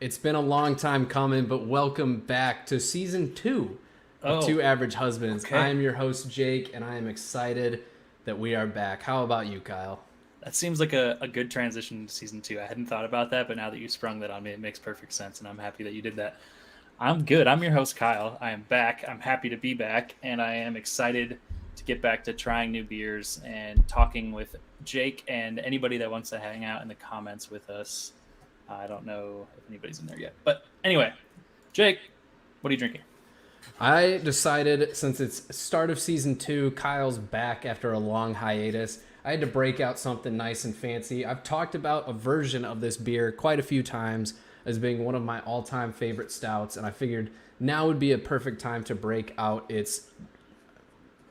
It's been a long time coming, but welcome back to season 2 of Oh, Two Average Husbands. I okay. am your host, Jake, and I am excited that we are back. How about you, Kyle? That seems like a good transition to season two. I hadn't thought about that, but now that you sprung that on me, it makes perfect sense, and I'm happy that you did that. I'm good. I'm your host, Kyle. I am back. I'm happy to be back, and I am excited to get back to trying new beers and talking with Jake and anybody that wants to hang out in the comments with us. I don't know if anybody's in there yet, but anyway, Jake, what are you drinking? I decided since it's start of season 2, Kyle's back after a long hiatus. I had to break out something nice and fancy. I've talked about a version of this beer quite a few times as being one of my all-time favorite stouts, and I figured now would be a perfect time to break out its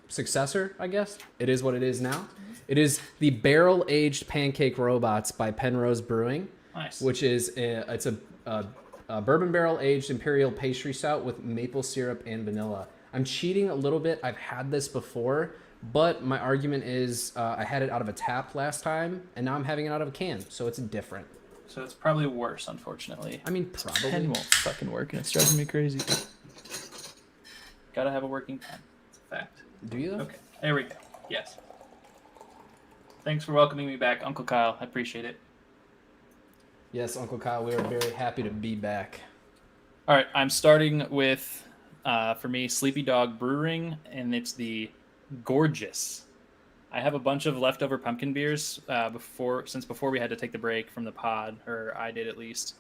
successor, I guess. It is what it is now. It is the Barrel Aged Pancake Robots by Penrose Brewing, Nice. which is a bourbon barrel aged imperial pastry stout with maple syrup and vanilla. I'm cheating a little bit. I've had this before, but my argument is I had it out of a tap last time, and now I'm having it out of a can, so it's different. So it's probably worse, unfortunately. I mean, This probably. pen won't fucking work, and it's driving me crazy. Gotta have a working pen. It's a fact. Do you though? Okay, there we go. Yes. Thanks for welcoming me back, Uncle Kyle. I appreciate it. Yes, Uncle Kyle, we are very happy to be back. All right, I'm starting with, for me, Sleepy Dog Brewing, and it's the Gorgeous. I have a bunch of leftover pumpkin beers before we had to take the break from the pod, or I did at least.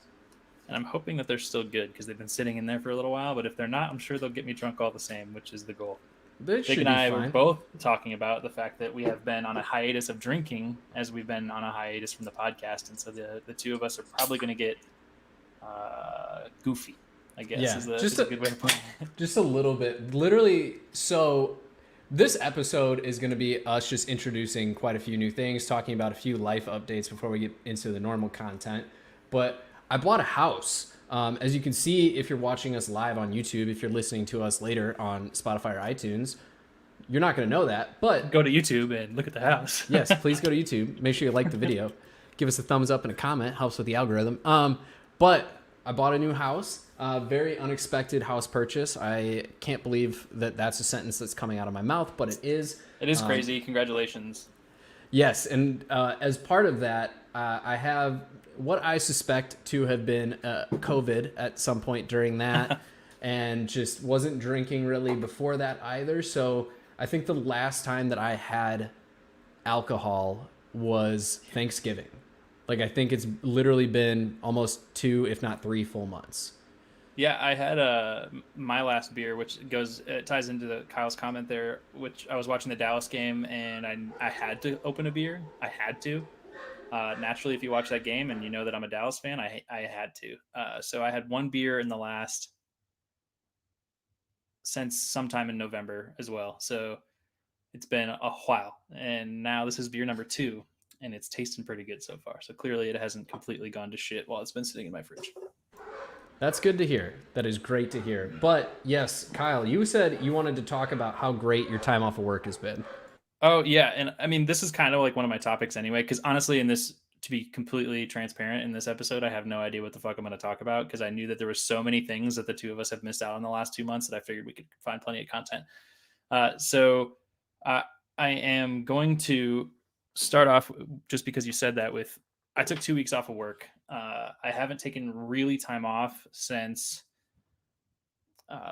And I'm hoping that they're still good because they've been sitting in there for a little while. But if they're not, I'm sure they'll get me drunk all the same, which is the goal. This Jake should and be I were fine. both talking about the fact that we have been on a hiatus of drinking as we've been on a hiatus from the podcast. And so the two of us are probably going to get goofy, I guess, Yeah, is a good way to put it. just a little bit. Literally, so this episode is going to be us just introducing quite a few new things, talking about a few life updates before we get into the normal content. But I bought a house. As you can see, if you're watching us live on YouTube, if you're listening to us later on Spotify or iTunes, you're not going to know that. But Go to YouTube and look at the house. yes, please go to YouTube. Make sure you like the video. Give us a thumbs up and a comment. Helps with the algorithm. But I bought a new house. Very unexpected house purchase. I can't believe that that's a sentence that's coming out of my mouth, but it is. It is crazy. Congratulations. Yes, and as part of that, I have what I suspect to have been COVID at some point during that, and just wasn't drinking really before that either. So I think the last time that I had alcohol was Thanksgiving. Like I think it's literally been almost 2, if not 3 full months. Yeah, I had my last beer, which ties into Kyle's comment there. Which I was watching the Dallas game, and I had to open a beer. I had to. Naturally, if you watch that game and you know that I'm a Dallas fan, I had to. So I had one beer in the last since sometime in November as well. So it's been a while, and now this is beer number 2, and it's tasting pretty good so far. So clearly, it hasn't completely gone to shit while it's been sitting in my fridge. That's good to hear. That is great to hear. But yes, Kyle, you said you wanted to talk about how great your time off of work has been. Oh yeah, and I mean this is kind of like one of my topics anyway. Because honestly, in this, to be completely transparent, in this episode, I have no idea what the fuck I'm going to talk about because I knew that there were so many things that the two of us have missed out on the last 2 months that I figured we could find plenty of content. So uh, I am going to start off just because you said that with I took 2 weeks off of work. I haven't taken really time off since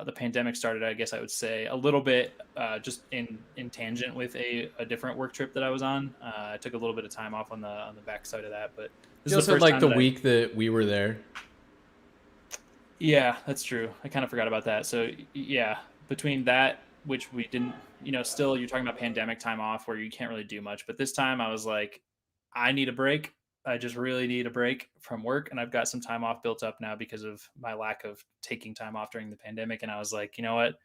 the pandemic started. I guess I would say a little bit just in tangent with a different work trip that I was on. I took a little bit of time off on the backside of that, but this You is the also had first like time the that I. week that we were there. Yeah, that's true. I kind of forgot about that. So yeah, between that, which we didn't, still you're talking about pandemic time off where you can't really do much. But this time I was like, I need a break. I just really need a break from work. And I've got some time off built up now because of my lack of taking time off during the pandemic. And I was like, you know what?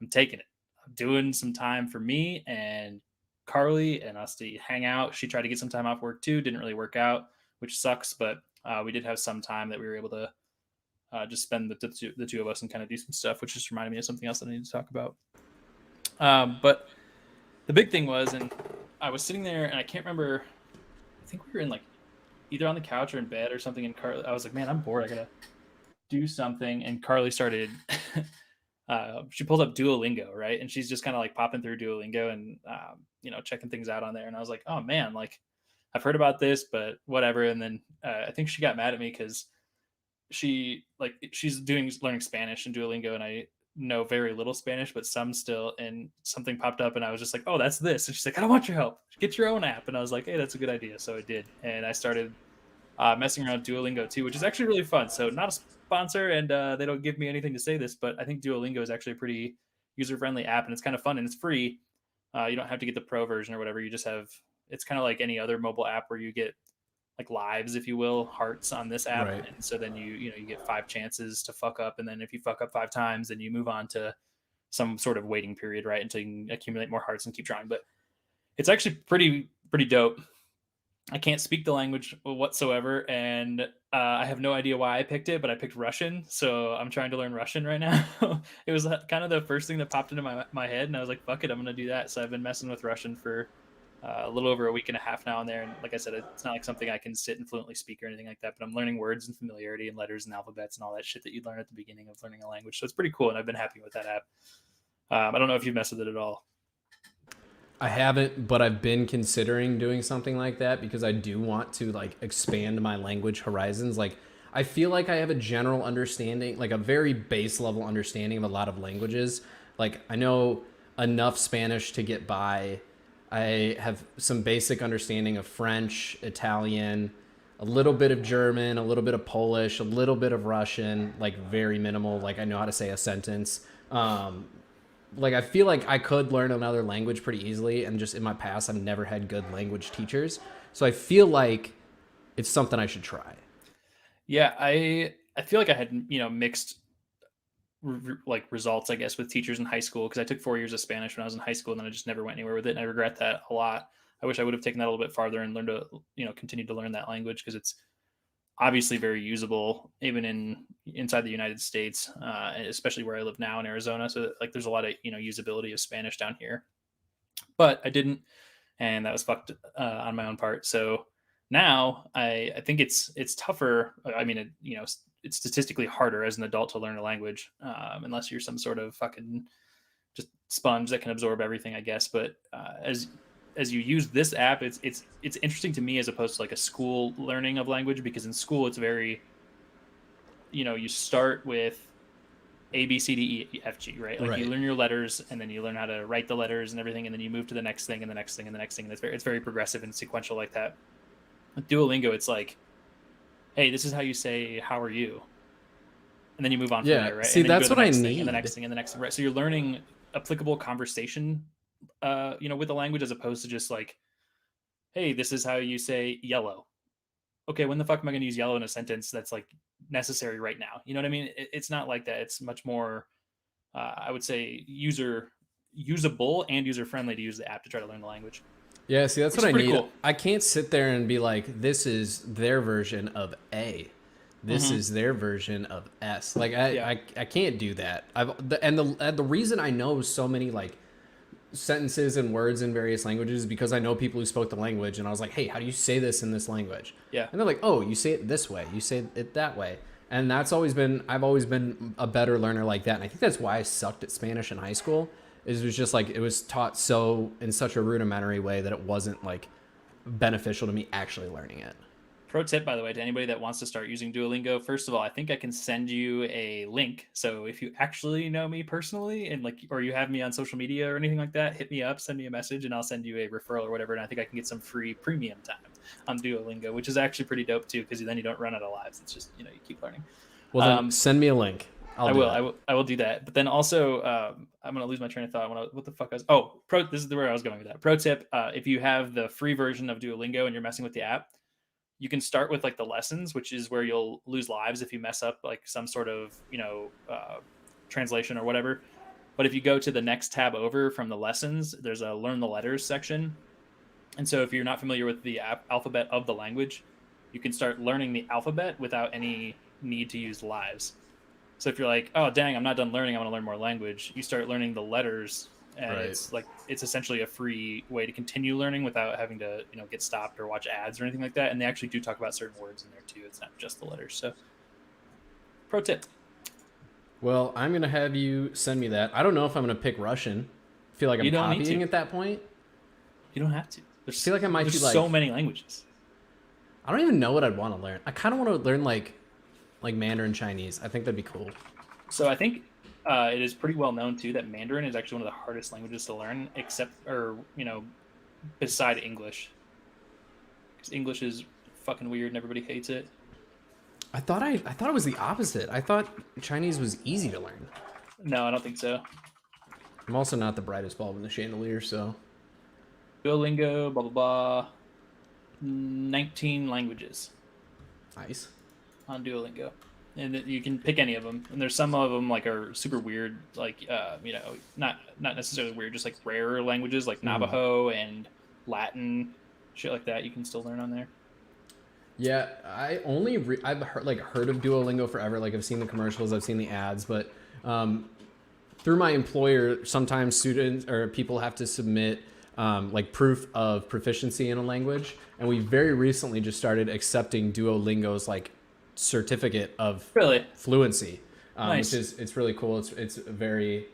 I'm taking it. I'm doing some time for me and Carly and us to hang out. She tried to get some time off work too. Didn't really work out, which sucks. But we did have some time that we were able to just spend the two of us and kind of do some stuff, which just reminded me of something else that I need to talk about. But the big thing was, and I was sitting there and I can't remember, I think we were in like either on the couch or in bed or something. And Carly, I was like, man, I'm bored. I gotta do something. And Carly started. She pulled up Duolingo, right? And she's just kind of like popping through Duolingo and checking things out on there. And I was like, oh man, like I've heard about this, but whatever. And then I think she got mad at me because she's doing learning Spanish and Duolingo, and I know very little Spanish, but some still. And something popped up, and I was just like, "Oh, that's this." And she's like, "I don't want your help. Get your own app." And I was like, "Hey, that's a good idea." So I did, and I started messing around with Duolingo too, which is actually really fun. So not a sponsor, and they don't give me anything to say this, but I think Duolingo is actually a pretty user friendly app, and it's kind of fun and it's free. You don't have to get the pro version or whatever. You just have it's kind of like any other mobile app where you get like lives, if you will, hearts on this app. Right. And so then you get 5 chances to fuck up. And then if you fuck up 5 times, then you move on to some sort of waiting period, right? Until you can accumulate more hearts and keep trying. But it's actually pretty dope. I can't speak the language whatsoever. And I have no idea why I picked it, but I picked Russian. So I'm trying to learn Russian right now. It was kind of the first thing that popped into my head. And I was like, fuck it, I'm going to do that. So I've been messing with Russian for a little over a week and a half now and there. And like I said, it's not like something I can sit and fluently speak or anything like that, but I'm learning words and familiarity and letters and alphabets and all that shit that you learn at the beginning of learning a language. So it's pretty cool. And I've been happy with that app. I don't know if you've messed with it at all. I haven't, but I've been considering doing something like that because I do want to like expand my language horizons. Like I feel like I have a general understanding, like a very base level understanding of a lot of languages. Like I know enough Spanish to get by. I have some basic understanding of French, Italian, a little bit of German, a little bit of Polish, a little bit of Russian, like very minimal. Like I know how to say a sentence. Like I feel like I could learn another language pretty easily, and just in my past I've never had good language teachers, so I feel like it's something I should try. Yeah, I feel like I had mixed like results, I guess, with teachers in high school because I took 4 years of Spanish when I was in high school, and then I just never went anywhere with it, and I regret that a lot. I wish I would have taken that a little bit farther and learned to continue to learn that language because it's obviously very usable even inside the United States, especially where I live now in Arizona. So like there's a lot of usability of Spanish down here, but I didn't, and that was fucked on my own part. So now I think it's tougher. I mean, it's statistically harder as an adult to learn a language, unless you're some sort of fucking just sponge that can absorb everything, I guess. But as you use this app, it's interesting to me as opposed to like a school learning of language, because in school it's very, you start with A, B, C, D, E, F, G, right? Like you Right. learn your letters, and then you learn how to write the letters and everything, and then you move to the next thing and the next thing and the next thing. And it's very progressive and sequential like that. With Duolingo, it's like, hey, this is how you say "How are you," and then you move on from Yeah. there, right? See, And then you go that's to the what I next thing and the need. next thing and the next thing, right? So you're learning applicable conversation, with the language, as opposed to just like, hey, this is how you say yellow. Okay, when the fuck am I going to use yellow in a sentence that's like necessary right now? You know what I mean? It's not like that. It's much more, I would say, usable and user friendly to use the app to try to learn the language, Yeah. See, that's which what is I pretty need. cool. I can't sit there and be like, this is their version of A. This Hmm. is their version of S. Like Yeah. I can't do that. And the reason I know so many like sentences and words in various languages because I know people who spoke the language, and I was like, hey, how do you say this in this language? Yeah. And they're like, oh, you say it this way, you say it that way. And I've always been a better learner like that. And I think that's why I sucked at Spanish in high school. Is it was just like it was taught so in such a rudimentary way that it wasn't like beneficial to me actually learning it. Pro tip, by the way, to anybody that wants to start using Duolingo, first of all, I think I can send you a link. So if you actually know me personally and like, or you have me on social media or anything like that, hit me up, send me a message, and I'll send you a referral or whatever. And I think I can get some free premium time on Duolingo, which is actually pretty dope too, because then you don't run out of lives. It's just, you keep learning. Well, then Um, send me a link. I'll I do will, it. I will do that. But then also, I'm gonna lose my train of thought. What the fuck was? Oh, This is where I was going with that. Pro tip: if you have the free version of Duolingo and you're messing with the app, you can start with like the lessons, which is where you'll lose lives if you mess up like some sort of translation or whatever. But if you go to the next tab over from the lessons, there's a learn the letters section. And so if you're not familiar with the alphabet of the language, you can start learning the alphabet without any need to use lives. So if you're like, oh dang, I'm not done learning, I want to learn more language, you start learning the letters and Right. it's essentially a free way to continue learning without having to get stopped or watch ads or anything like that. And they actually do talk about certain words in there too. It's not just the letters. So, pro tip. Well, I'm gonna have you send me that. I don't know if I'm gonna pick Russian. I feel like I'm You don't need copying to. at that point. You don't have to. I feel like I might there's be like so many languages. I don't even know what I'd want to learn. I kind of want to learn like Mandarin Chinese. I think that'd be cool. So I think it is pretty well known too that Mandarin is actually one of the hardest languages to learn, beside English, because English is fucking weird and everybody hates it. I thought it was the opposite. I thought Chinese was easy to learn. No, I don't think so. I'm also not the brightest bulb in the chandelier, so Duolingo, blah blah blah. 19 languages nice. on Duolingo, and you can pick any of them. And there's some of them like are super weird, like not necessarily weird, just like rare languages like Navajo and Latin, shit like that. You can still learn on there. Yeah, I've heard of Duolingo forever. Like I've seen the commercials, I've seen the ads, but through my employer, sometimes students or people have to submit like proof of proficiency in a language, and we very recently just started accepting Duolingo's like certificate of fluency, Nice. which is it's really cool. It's very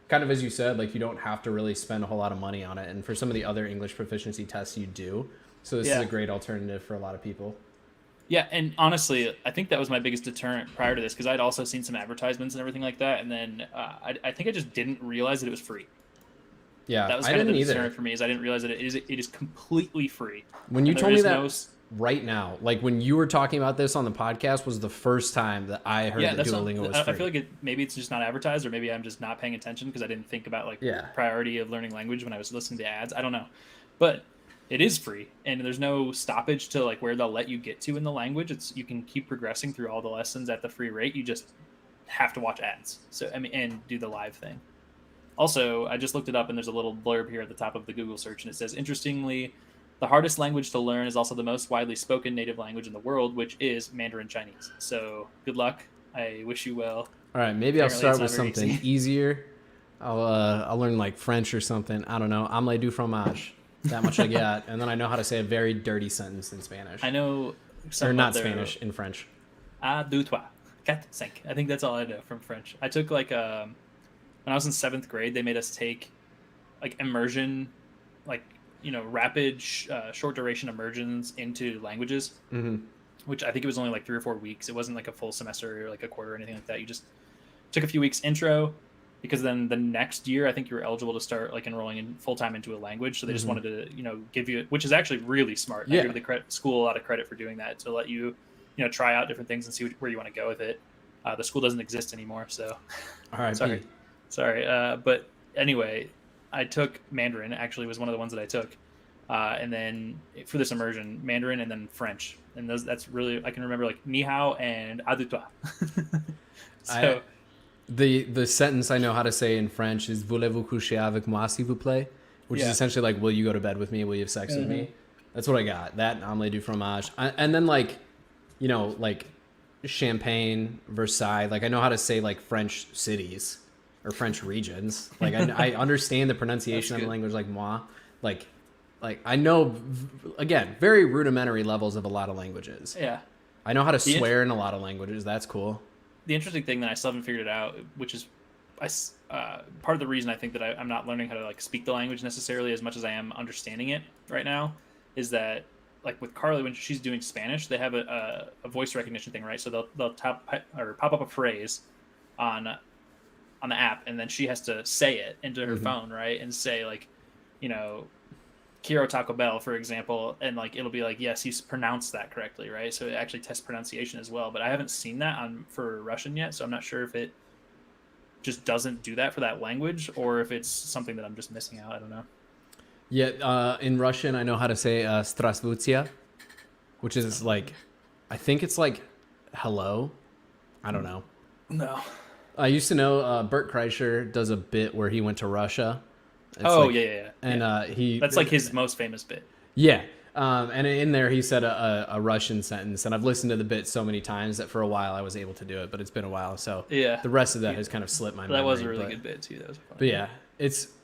kind of as you said, like you don't have to really spend a whole lot of money on it, and for some of the other English proficiency tests you do. So this is a great alternative for a lot of people. Yeah, and honestly, I think that was my biggest deterrent prior to this, because I'd also seen some advertisements and everything like that, and then I think I just didn't realize that it was free. Yeah, that was I kind of the didn't either. deterrent for me, is I didn't realize that it is completely free. When you told me that right now, like when you were talking about this on the podcast, was the first time that I heard that Duolingo was free. I feel like maybe it's just not advertised, or maybe I'm just not paying attention because I didn't think about priority of learning language when I was listening to ads. I don't know, but it is free, and there's no stoppage to like where they'll let you get to in the language. You can keep progressing through all the lessons at the free rate. You just have to watch ads. So and do the live thing. Also, I just looked it up, and there's a little blurb here at the top of the Google search, and it says, interestingly, the hardest language to learn is also the most widely spoken native language in the world, which is Mandarin Chinese. So good luck. I wish you well. All right, maybe I'll start with something easier. I'll learn like French or something. I don't know. Omelette du fromage. That much I got, and then I know how to say a very dirty sentence in Spanish. I know, or not Spanish, in French. Un, deux, trois, quatre, cinq. I think that's all I know from French. I took like when I was in 7th grade, they made us take like immersion, like rapid short duration immersions into languages, which I think it was only like 3 or 4 weeks. It wasn't like a full semester or like a quarter or anything like that. You just took a few weeks intro, because then the next year I think you were eligible to start like enrolling in full time into a language. So they just wanted to give you, which is actually really smart. I give the school a lot of credit for doing that, to let you try out different things and see where you want to go with it. The school doesn't exist anymore, so all right. sorry. But anyway, I took Mandarin. Actually, was one of the ones that I took, and then for this immersion, Mandarin and then French, and that's really, I can remember like ni hao and à deux toi. So. The sentence I know how to say in French is "Voulez-vous coucher avec moi, s'il vous plaît?" Which is essentially like, "Will you go to bed with me? Will you have sex with me?" That's what I got. That omelette du fromage, and then like Champagne, Versailles. Like I know how to say like French cities or French regions. Like I understand the pronunciation of the language, like moi. Like I know, again, very rudimentary levels of a lot of languages. Yeah. I know how to swear in a lot of languages. That's cool. The interesting thing that I still haven't figured it out, which is part of the reason I think that I'm not learning how to like speak the language necessarily as much as I am understanding it right now, is that like with Carly, when she's doing Spanish, they have a voice recognition thing, right? So they'll pop up a phrase on the app, and then she has to say it into her phone, right? And say like, Kiro Taco Bell, for example, and like it'll be like, yes, you pronounced that correctly, right? So it actually tests pronunciation as well. But I haven't seen that for Russian yet, so I'm not sure if it just doesn't do that for that language, or if it's something that I'm just missing out. I don't know. Yeah, in Russian, I know how to say "Здравствуйте," which is like, I think it's like hello. I don't know. No. I used to know Bert Kreischer does a bit where he went to Russia. It's yeah. And that's like his most famous bit. Yeah. And in there he said a Russian sentence, and I've listened to the bit so many times that for a while I was able to do it, but it's been a while, so yeah, the rest of that has kind of slipped my memory. That was a really good bit too. That was funny. But yeah,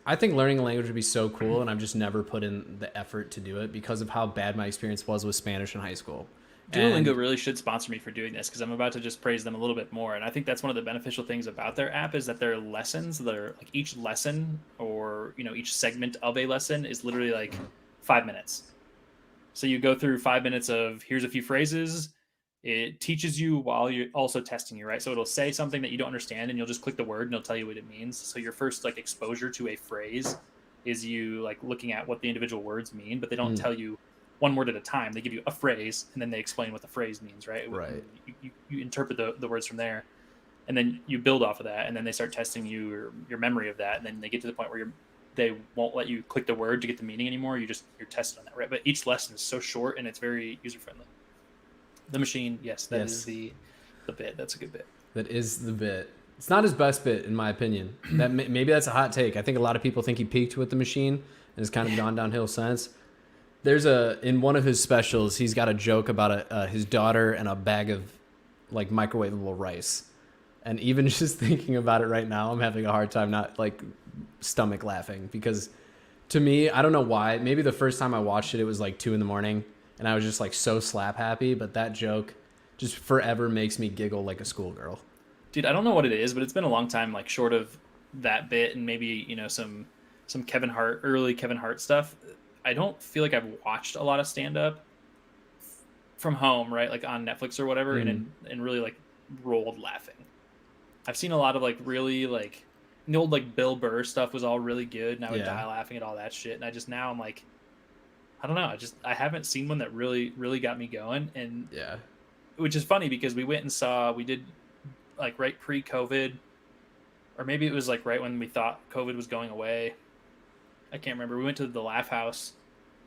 I think learning a language would be so cool, and I've just never put in the effort to do it because of how bad my experience was with Spanish in high school. Duolingo And really should sponsor me for doing this because I'm about to just praise them a little bit more. And I think that's one of the beneficial things about their app is that their lessons, they're like each lesson or each segment of a lesson is literally like 5 minutes. So you go through 5 minutes of here's a few phrases. It teaches you while you're also testing you, right? So it'll say something that you don't understand, and you'll just click the word, and it'll tell you what it means. So your first like exposure to a phrase is you like looking at what the individual words mean, but they don't tell you one word at a time. They give you a phrase, and then they explain what the phrase means, right? right. You interpret the words from there, and then you build off of that, and then they start testing your memory of that, and then they get to the point where they won't let you click the word to get the meaning anymore. You're tested on that, right? But each lesson is so short and it's very user friendly. The machine, yes, that is the bit. That's a good bit. That is the bit. It's not his best bit, in my opinion. That maybe that's a hot take. I think a lot of people think he peaked with the machine and has kind of gone downhill since. There's in one of his specials, he's got a joke about his daughter and a bag of like microwavable rice. And even just thinking about it right now, I'm having a hard time not like stomach laughing because to me, I don't know why. Maybe the first time I watched it, it was like 2 a.m. and I was just like so slap happy. But that joke just forever makes me giggle like a schoolgirl. Dude, I don't know what it is, but it's been a long time, like short of that bit and maybe, some Kevin Hart, early Kevin Hart stuff. I don't feel like I've watched a lot of stand-up from home, right? Like on Netflix or whatever, and really like rolled laughing. I've seen a lot of like really like the old like Bill Burr stuff was all really good, and I would die laughing at all that shit. And now I'm like, I don't know, I haven't seen one that really really got me going, and which is funny because we did like right pre-COVID, or maybe it was like right when we thought COVID was going away. I can't remember. We went to the Laugh House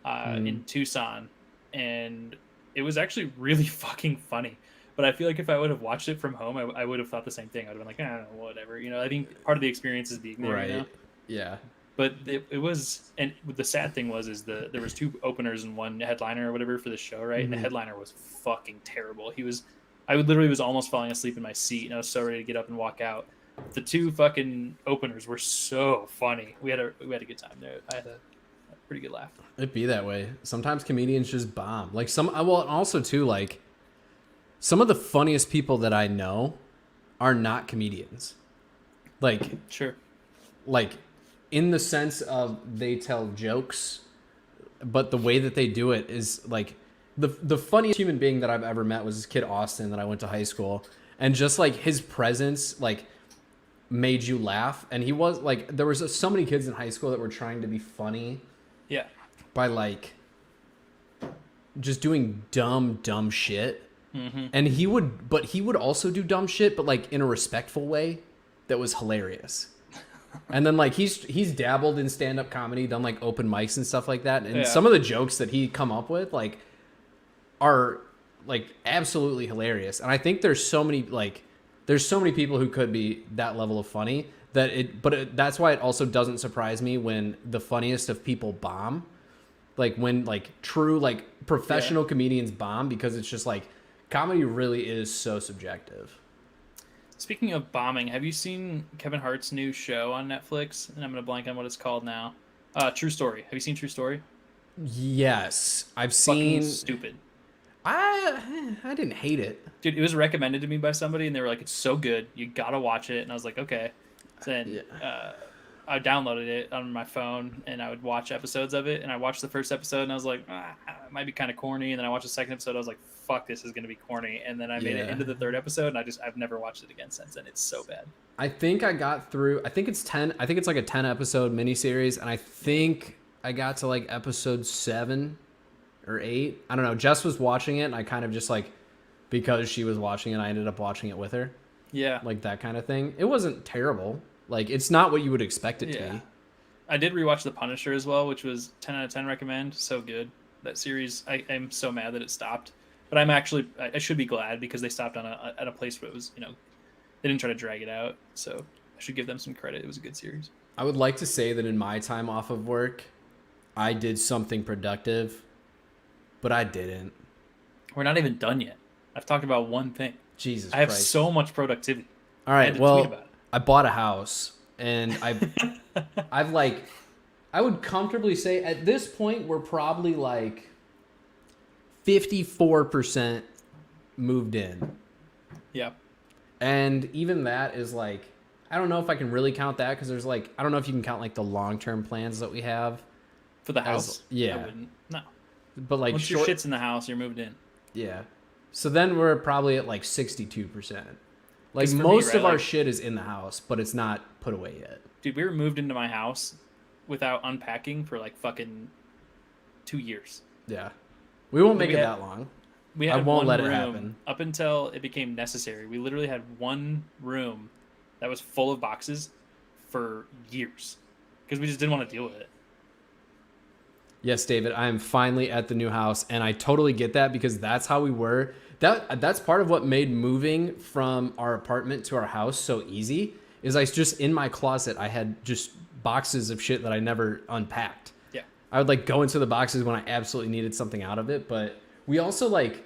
in Tucson, and it was actually really fucking funny. But I feel like if I would have watched it from home, I would have thought the same thing. I would have been like, whatever. I think part of the experience is being there. Right. Yeah. But it was, and the sad thing is there was 2 openers and 1 headliner or whatever for the show, right? And the headliner was fucking terrible. I literally was almost falling asleep in my seat, and I was so ready to get up and walk out. The 2 fucking openers were so funny. We had a good time there. I had a pretty good laugh. It'd be that way. Sometimes comedians just bomb. Like also too, like some of the funniest people that I know are not comedians. Like, sure. Like in the sense of they tell jokes, but the way that they do it is like the funniest human being that I've ever met was this kid Austin that I went to high school, and just like his presence like made you laugh. And he was like, there was so many kids in high school that were trying to be funny by like just doing dumb shit. And he would also do dumb shit, but like in a respectful way that was hilarious. And then like he's dabbled in stand-up comedy, done like open mics and stuff like that, and some of the jokes that he come up with like are like absolutely hilarious. And I think there's so many people who could be that level of funny that's why it also doesn't surprise me when the funniest of people bomb, like when like true like professional comedians bomb, because it's just like comedy really is so subjective. Speaking of bombing, have you seen Kevin Hart's new show on Netflix? And I'm going to blank on what it's called now. True Story. Have you seen True Story? Yes. I've seen... Fucking stupid. I didn't hate it. Dude, it was recommended to me by somebody, and they were like, it's so good. You got to watch it. And I was like, okay. Then I downloaded it on my phone, and I would watch episodes of it. And I watched the first episode, and I was like, it might be kind of corny. And then I watched the second episode. I was like, fuck, this is going to be corny. And then I made it into the third episode, and I've never watched it again since. And it's so bad. I think I got through, I think it's like a 10 episode miniseries. And I think I got to like episode 7 or 8. I don't know. Jess was watching it, and I kind of just like, because she was watching it, I ended up watching it with her. Yeah. Like that kind of thing. It wasn't terrible. Like, it's not what you would expect it to be. I did rewatch The Punisher as well, which was 10 out of 10 recommend. So good. That series, I'm so mad that it stopped. But I should be glad because they stopped at a place where it was, they didn't try to drag it out. So I should give them some credit. It was a good series. I would like to say that in my time off of work, I did something productive, but I didn't. We're not even done yet. I've talked about one thing. Jesus I have Christ. so much productivity. All right, well, I bought a house, and I've like, I would comfortably say at this point we're probably like 54% moved in. Yeah. And even that is like, I don't know if I can really count that because there's like, I don't know if you can count like the long-term plans that we have. For the house? Yeah. I wouldn't. No. But like once your shit's in the house, you're moved in. Yeah. So then we're probably at like 62%. Like most of our shit is in the house, but it's not put away yet. Dude, we were moved into my house without unpacking for like fucking 2 years. Yeah. We won't make it that long. I won't let it happen. Up until it became necessary. We literally had one room that was full of boxes for years because we just didn't want to deal with it. Yes, David, I am finally at the new house, and I totally get that because that's how we were. That's part of what made moving from our apartment to our house so easy is I just in my closet I had just boxes of shit that I never unpacked. Yeah. I would like go into the boxes when I absolutely needed something out of it, but we also like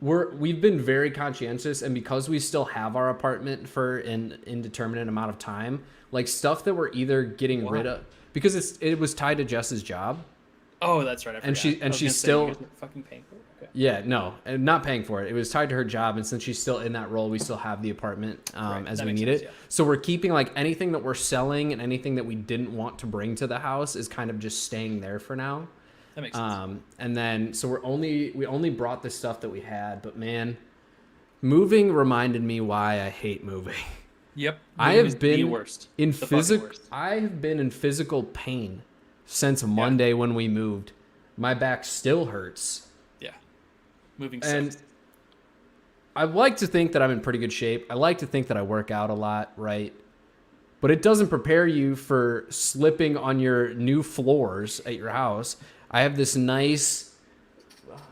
we've been very conscientious, and because we still have our apartment for an indeterminate amount of time, like stuff that we're either getting rid of because it was tied to Jess's job. Oh, that's right. I forgot. And she's still you guys are fucking paying for it. Okay. Yeah, no, and not paying for it. It was tied to her job, and since she's still in that role, we still have the apartment as we need it. Yeah. So we're keeping like anything that we're selling and anything that we didn't want to bring to the house is kind of just staying there for now. That makes sense. And then so we only brought the stuff that we had, but man, moving reminded me why I hate moving. Yep. I have been in physical pain since Monday when we moved. My back still hurts. Yeah. Moving and sucks. I like to think that I'm in pretty good shape. I like to think that I work out a lot, right? But it doesn't prepare you for slipping on your new floors at your house. I have this nice,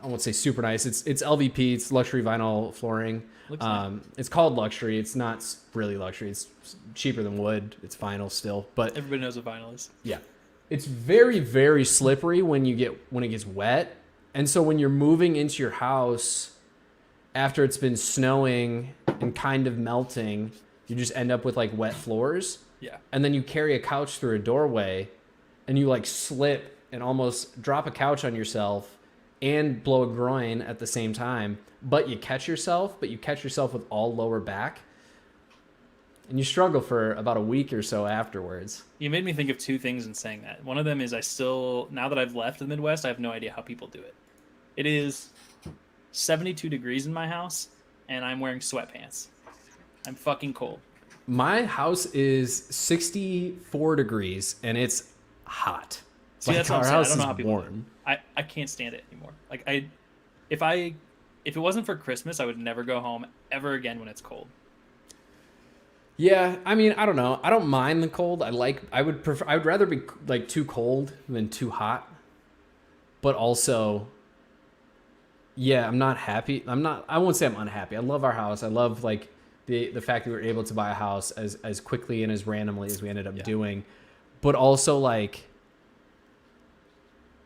I won't say super nice. It's LVP. It's luxury vinyl flooring. Nice. It's called luxury. It's not really luxury. It's cheaper than wood. It's vinyl still, but everybody knows what vinyl is. Yeah. It's very, very slippery when it gets wet. And so when you're moving into your house after it's been snowing and kind of melting, you just end up with like wet floors. Yeah. And then you carry a couch through a doorway and you like slip and almost drop a couch on yourself and blow a groin at the same time. But you catch yourself with all lower back. And you struggle for about a week or so afterwards. You made me think of two things in saying that. One of them is now that I've left the Midwest, I have no idea how people do it. It is 72 degrees in my house, and I'm wearing sweatpants. I'm fucking cold. My house is 64 degrees, and it's hot. See, that's what I'm saying. I don't know how people warm. I can't stand it anymore. Like if it wasn't for Christmas, I would never go home ever again when it's cold. Yeah, I mean, I don't know. I don't mind the cold. I would rather be like too cold than too hot. But also, yeah, I'm not happy. I won't say I'm unhappy. I love our house. I love like the fact that we were able to buy a house as quickly and as randomly as we ended up doing. But also like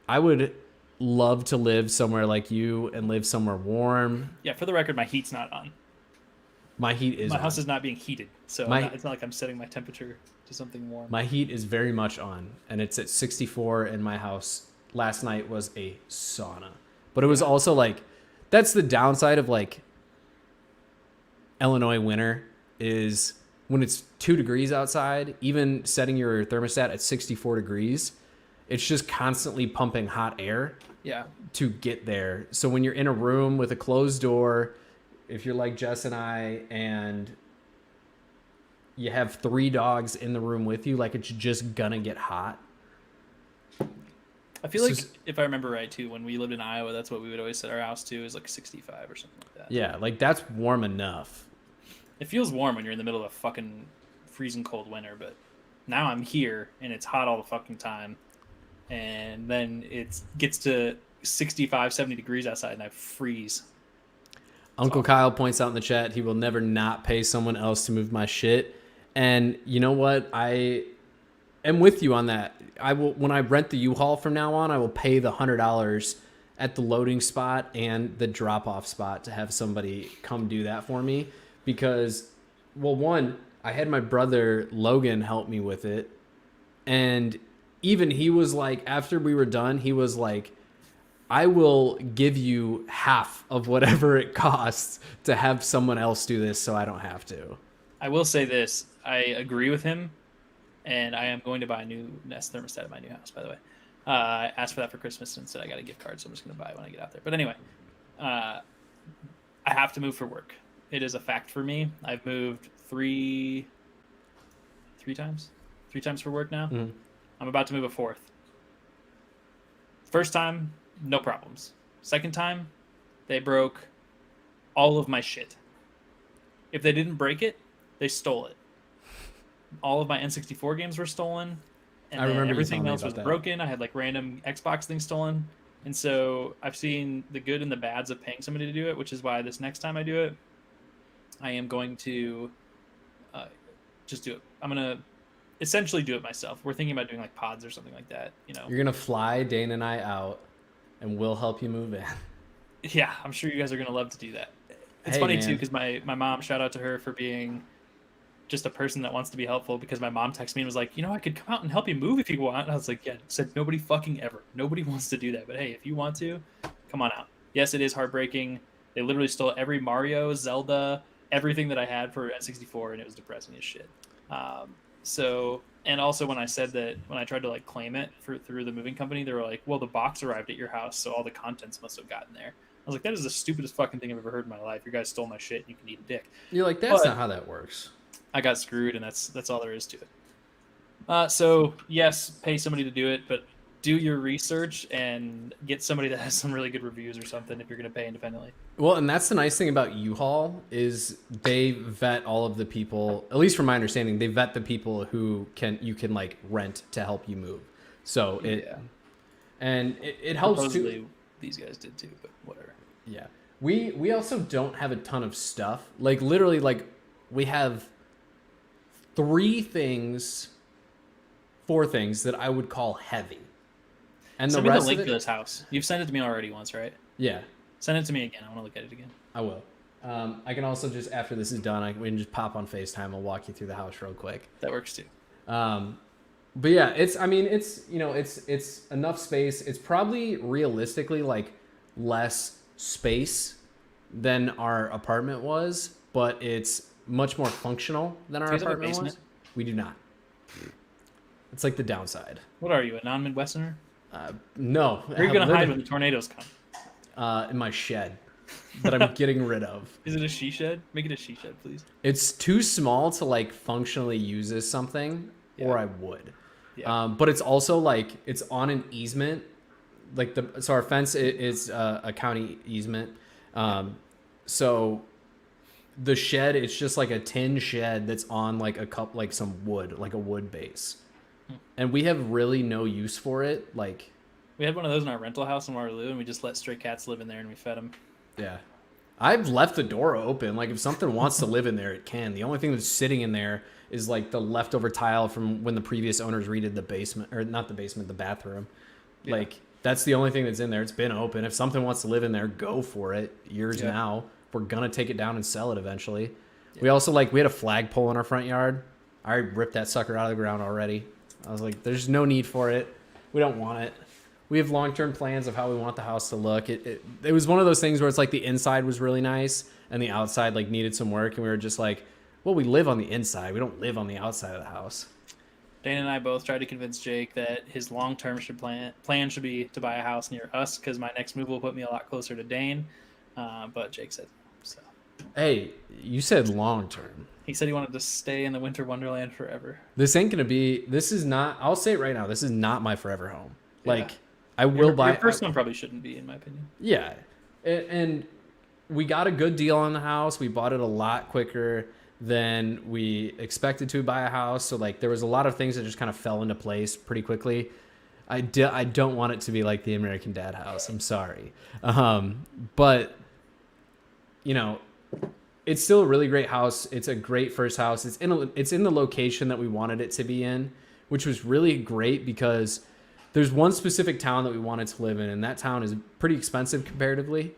I would love to live somewhere like you and live somewhere warm. Yeah, for the record, my heat's not on. My heat is My on. house is not being heated, so it's not like I'm setting my temperature to something warm. My heat is very much on, and it's at 64 in my house. Last night was a sauna. But it was also like, that's the downside of like Illinois winter is when it's 2 degrees outside, even setting your thermostat at 64 degrees, it's just constantly pumping hot air to get there. So when you're in a room with a closed door, if you're like Jess and I, and you have 3 dogs in the room with you, like it's just gonna get hot. I feel like if I remember right too, when we lived in Iowa, that's what we would always set our house to, is like 65 or something like that. Yeah, like that's warm enough. It feels warm when you're in the middle of a fucking freezing cold winter, but now I'm here and it's hot all the fucking time. And then it gets to 65, 70 degrees outside and I freeze. Uncle Kyle points out in the chat he will never not pay someone else to move my shit. And you know what? I am with you on that. I will, when I rent the U-Haul from now on, I will pay the $100 at the loading spot and the drop-off spot to have somebody come do that for me. Because, well, one, I had my brother Logan help me with it, and even he was like, after we were done, he was like, I will give you half of whatever it costs to have someone else do this so I don't have to. I will say this: I agree with him, and I am going to buy a new Nest thermostat at my new house. By the way, I asked for that for Christmas and said I got a gift card, so I'm just going to buy it when I get out there. But anyway, I have to move for work. It is a fact for me. I've moved three times for work now. Mm-hmm. I'm about to move a fourth. First time, no problems. Second time, they broke all of my shit. If they didn't break it, they stole it. All of my N64 games were stolen, and I remember everything else was that. broken. I had like random Xbox things stolen, and so I've seen the good and the bads of paying somebody to do it, which is why this next time I do it, I am going to just do it. I'm gonna essentially do it myself. We're thinking about doing like pods or something like that. You know, You're gonna fly Dane and I out, and we'll help you move in. yeah, I'm sure you guys are gonna love to do that. It's Hey, funny man. too because my mom, shout out to her for being just a person that wants to be helpful, because my mom texted me and was like, I could come out and help you move if you want. And I was like, yeah, said nobody fucking ever. Nobody wants to do that. But hey, if you want to, come on out. Yes, it is heartbreaking. They literally stole every Mario, Zelda, everything that I had for N64, and it was depressing as shit. And also when I said that, when I tried to like claim it through the moving company, they were like, well, the box arrived at your house, so all the contents must have gotten there. I was like, that is the stupidest fucking thing I've ever heard in my life. You guys stole my shit and you can eat a dick. You're like, that's But not how that works. I got screwed, and that's all there is to it. So yes, pay somebody to do it, but do your research and get somebody that has some really good reviews or something if you're going to pay independently. Well, and that's the nice thing about U-Haul is they vet all of the people, at least from my understanding, they vet the people who you can like rent to help you move. So it helps Supposedly, too. these guys did too, but whatever. Yeah. We also don't have a ton of stuff. Like literally like we have 4 things that I would call heavy. And Send the me the rest link of to it, this house. You've sent it to me already once, right? yeah, Send it to me again. I want to look at it again. I will. I can also just, after this is done, we can just pop on FaceTime. I'll walk you through the house real quick. That works too. But yeah, it's enough space. It's probably realistically like less space than our apartment was, but it's much more functional than our Do you guys have a apartment was. basement? We do not. It's like the downside. What are you, a non-Midwesterner? No. Where are you going to hide when the tornadoes come? In my shed that I'm getting rid of. Is it a she shed? Make it a she shed, please. It's too small to like functionally use as something, or I would. Yeah. But it's also like it's on an easement. Like so our fence is a county easement. So the shed, it's just like a tin shed that's on like some wood, like a wood base. And we have really no use for it. Like We had one of those in our rental house in Waterloo, and we just let stray cats live in there, and we fed them. yeah. I've left the door open. Like if something wants to live in there, it can. The only thing that's sitting in there is like the leftover tile from when the previous owners redid the basement, or not the basement, the bathroom. Yeah. Like that's the only thing that's in there. It's been open. If something wants to live in there, go for it. Yours now. We're gonna take it down and sell it eventually. Yeah. We also we had a flagpole in our front yard. I ripped that sucker out of the ground already. I was like, there's no need for it. We don't want it. We have long-term plans of how we want the house to look. It was one of those things where it's like the inside was really nice and the outside like needed some work, and we were just like, well, we live on the inside. We don't live on the outside of the house. Dane and I both tried to convince Jake that his long-term plan should be to buy a house near us, because my next move will put me a lot closer to Dane. But Jake said no. So. Hey, you said long-term. He said he wanted to stay in the winter wonderland forever. This is not, I'll say it right now, this is not my forever home. Like, Yeah. I will buy. Your first one probably shouldn't be, in my opinion. Yeah. And we got a good deal on the house. We bought it a lot quicker than we expected to buy a house. So like there was a lot of things that just kind of fell into place pretty quickly. I don't want it to be like the American Dad house. I'm sorry. But it's still a really great house. It's a great first house. It's in the location that we wanted it to be in, which was really great because there's one specific town that we wanted to live in, and that town is pretty expensive comparatively.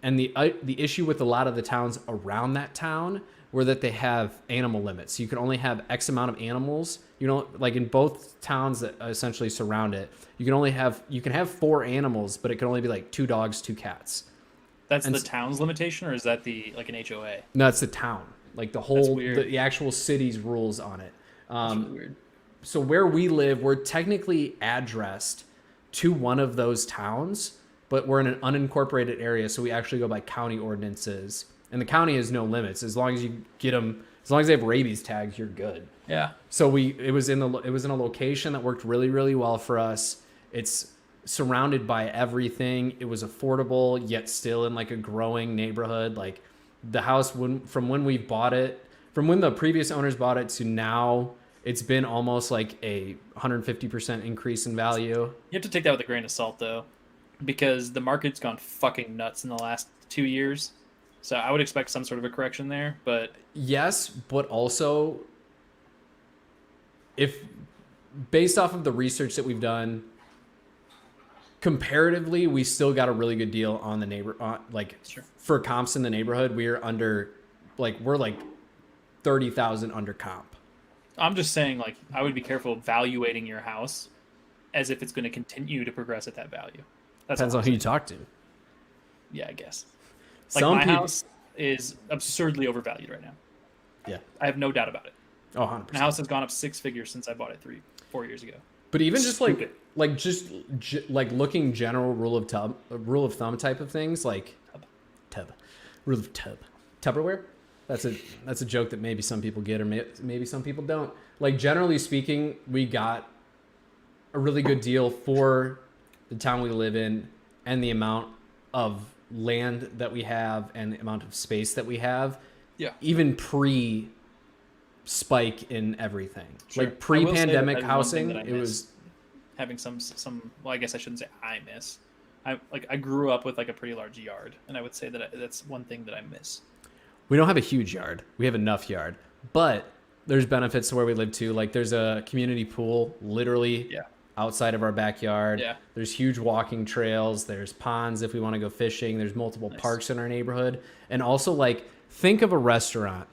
And the issue with a lot of the towns around that town were that they have animal limits. You can only have X amount of animals. You know, like in both towns that essentially surround it, you can have 4 animals, but it can only be like 2 dogs, 2 cats. That's And the town's limitation, or is that the like an HOA? no, it's the town, like the That's whole weird. the actual city's rules on it. That's really weird. So where we live, we're technically addressed to one of those towns, but we're in an unincorporated area, so we actually go by county ordinances. And the county has no limits. As long as you get them, as long as they have rabies tags, you're good. Yeah. So it was in a location that worked really, really well for us. It's surrounded by everything. It was affordable, yet still in like a growing neighborhood. Like the house, from when we bought it, from when the previous owners bought it to now, it's been almost like a 150% increase in value. You have to take that with a grain of salt, though, because the market's gone fucking nuts in the last 2 years. So I would expect some sort of a correction there, but Yes, but also, if based off of the research that we've done, comparatively, we still got a really good deal on the Sure. for comps in the neighborhood. We're like 30,000 under comp. I'm just saying, like, I would be careful valuating your house as if it's going to continue to progress at that value. That's Depends all on I'm who you saying. talk to. Yeah, I guess. Like, Some my people, house is absurdly overvalued right now. yeah, I have no doubt about it. oh, My 100%. house has gone up 6 figures since I bought it 4 years ago. But even just Stupid. like looking general rule of thumb type of things, like rule of Tupperware. That's a joke that maybe some people get or maybe some people don't. Like generally speaking, we got a really good deal for the town we live in and the amount of land that we have and the amount of space that we have. Yeah. Even pre spike in everything. Sure. Like pre-pandemic that is one thing housing, that I it miss. was Having some well, I guess I shouldn't say I miss. I grew up with like a pretty large yard, and I would say that that's one thing that I miss. we don't have a huge yard. We have enough yard, but there's benefits to where we live too. Like there's a community pool literally Yeah. outside of our backyard. Yeah. There's huge walking trails. There's ponds if we want to go fishing. There's multiple Nice. parks in our neighborhood. And also like think of a restaurant.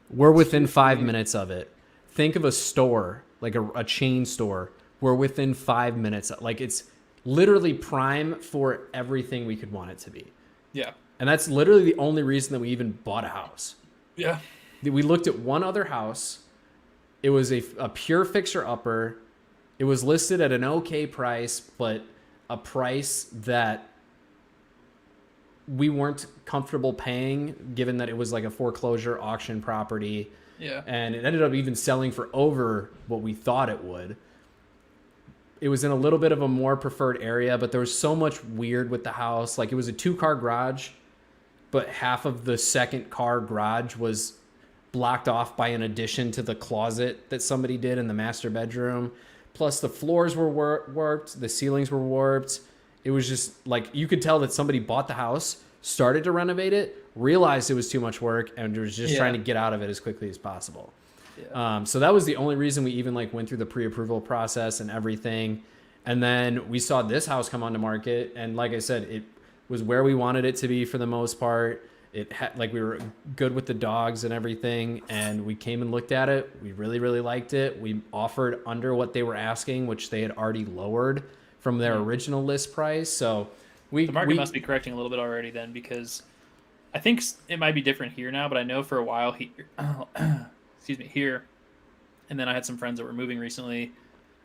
We're within 5 minutes of it. Think of a store, like a chain store. We're within 5 minutes. Like it's literally prime for everything we could want it to be. Yeah. And that's literally the only reason that we even bought a house. Yeah. We looked at one other house. It was a pure fixer-upper. It was listed at an okay price, but a price that we weren't comfortable paying, given that it was like a foreclosure auction property. Yeah. And it ended up even selling for over what we thought it would. It was in a little bit of a more preferred area, but there was so much weird with the house. Like it was a 2-car garage, but half of the second car garage was blocked off by an addition to the closet that somebody did in the master bedroom. Plus the floors were warped, the ceilings were warped. It was just like you could tell that somebody bought the house, started to renovate it, realized it was too much work, and was just trying to get out of it as quickly as possible. Yeah. So that was the only reason we even like went through the pre-approval process and everything. And then we saw this house come onto market, and like I said, it was where we wanted it to be for the most part. It had like we were good with the dogs and everything, and we came and looked at it. We really, really liked it. We offered under what they were asking, which they had already lowered from their original list price. So The market must be correcting a little bit already then, because I think it might be different here now, but I know for a while here, here, and then I had some friends that were moving recently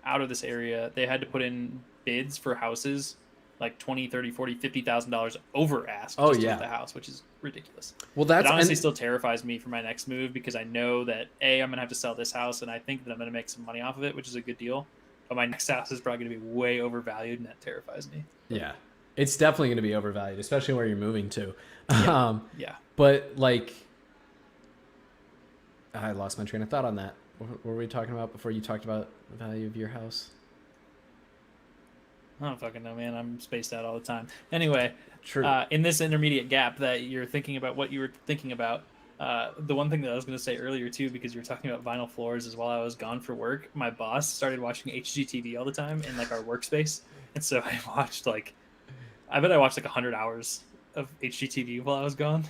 out of this area. They had to put in bids for houses like $20,000, $30,000, $40,000, $50,000 over ask Oh, just to yeah. get the house, which is ridiculous. Well, that's It honestly and- still terrifies me for my next move, because I know that I'm gonna have to sell this house, and I think that I'm gonna make some money off of it, which is a good deal. But my next house is probably gonna be way overvalued, and that terrifies me. Yeah, it's definitely going to be overvalued, especially where you're moving to. Yeah. Yeah. But like, I lost my train of thought on that. What were we talking about before you talked about the value of your house? I don't fucking know, man. I'm spaced out all the time. Anyway, True. in this intermediate gap that you're thinking about what you were thinking about, the one thing that I was going to say earlier too, because you were talking about vinyl floors, is while I was gone for work, my boss started watching HGTV all the time in like our workspace, and so I bet I watched like 100 hours of HGTV while I was gone.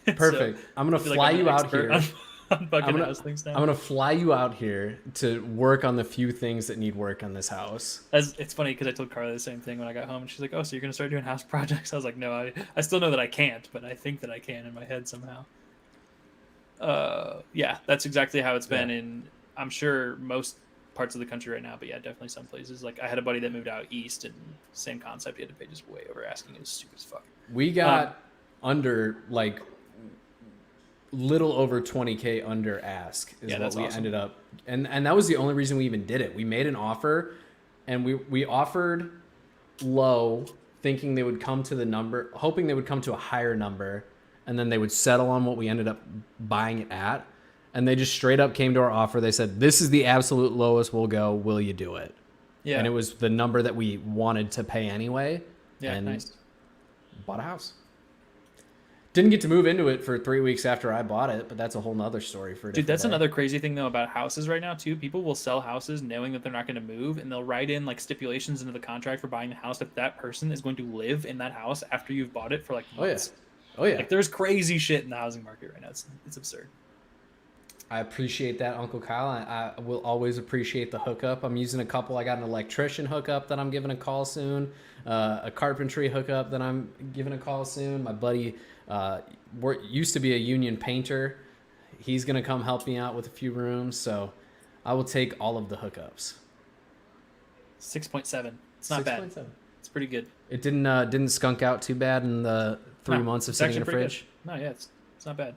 Perfect. So I'm gonna I feel fly I'm an you out expert here. on I'm fucking gonna house things I'm now. gonna fly you out here to work on the few things that need work on this house. It's funny because I told Carly the same thing when I got home, and she's like, "Oh, so you're gonna start doing house projects?" I was like, "No, I still know that I can't, but I think that I can in my head somehow." Yeah, that's exactly how it's Yeah. been in, I'm sure, most parts of the country right now. But yeah, definitely some places. Like I had a buddy that moved out east, and same concept. He had to pay just way over asking. It was stupid as fuck. We Um, got under like little over 20K under ask is yeah, what that's we awesome. ended up, and that was the only reason we even did it. We made an offer, and we offered low, thinking they would come to the number, hoping they would come to a higher number, and then they would settle on what we ended up buying it at. And they just straight up came to our offer. They said, "This is the absolute lowest we'll go. Will you do it?" And Yeah, it was the number that we wanted to pay anyway, yeah, and nice. bought a house. Didn't get to move into it for 3 weeks after I bought it, but that's a whole nother story for a Dude, different that's day. another crazy thing though about houses right now too. People will sell houses knowing that they're not going to move, and they'll write in like stipulations into the contract for buying the house that that person is going to live in that house after you've bought it for like Oh yeah, months. oh yeah. Like there's crazy shit in the housing market right now. It's absurd. I appreciate that, Uncle Kyle. I will always appreciate the hookup. I'm using a couple. I got an electrician hookup that I'm giving a call soon, a carpentry hookup that I'm giving a call soon. My buddy used to be a union painter. He's going to come help me out with a few rooms. So I will take all of the hookups. 6.7. It's not bad. 6.7. It's pretty good. It didn't skunk out too bad in the 3 months of it's sitting in actually a pretty fridge. good. No, yeah, it's not bad.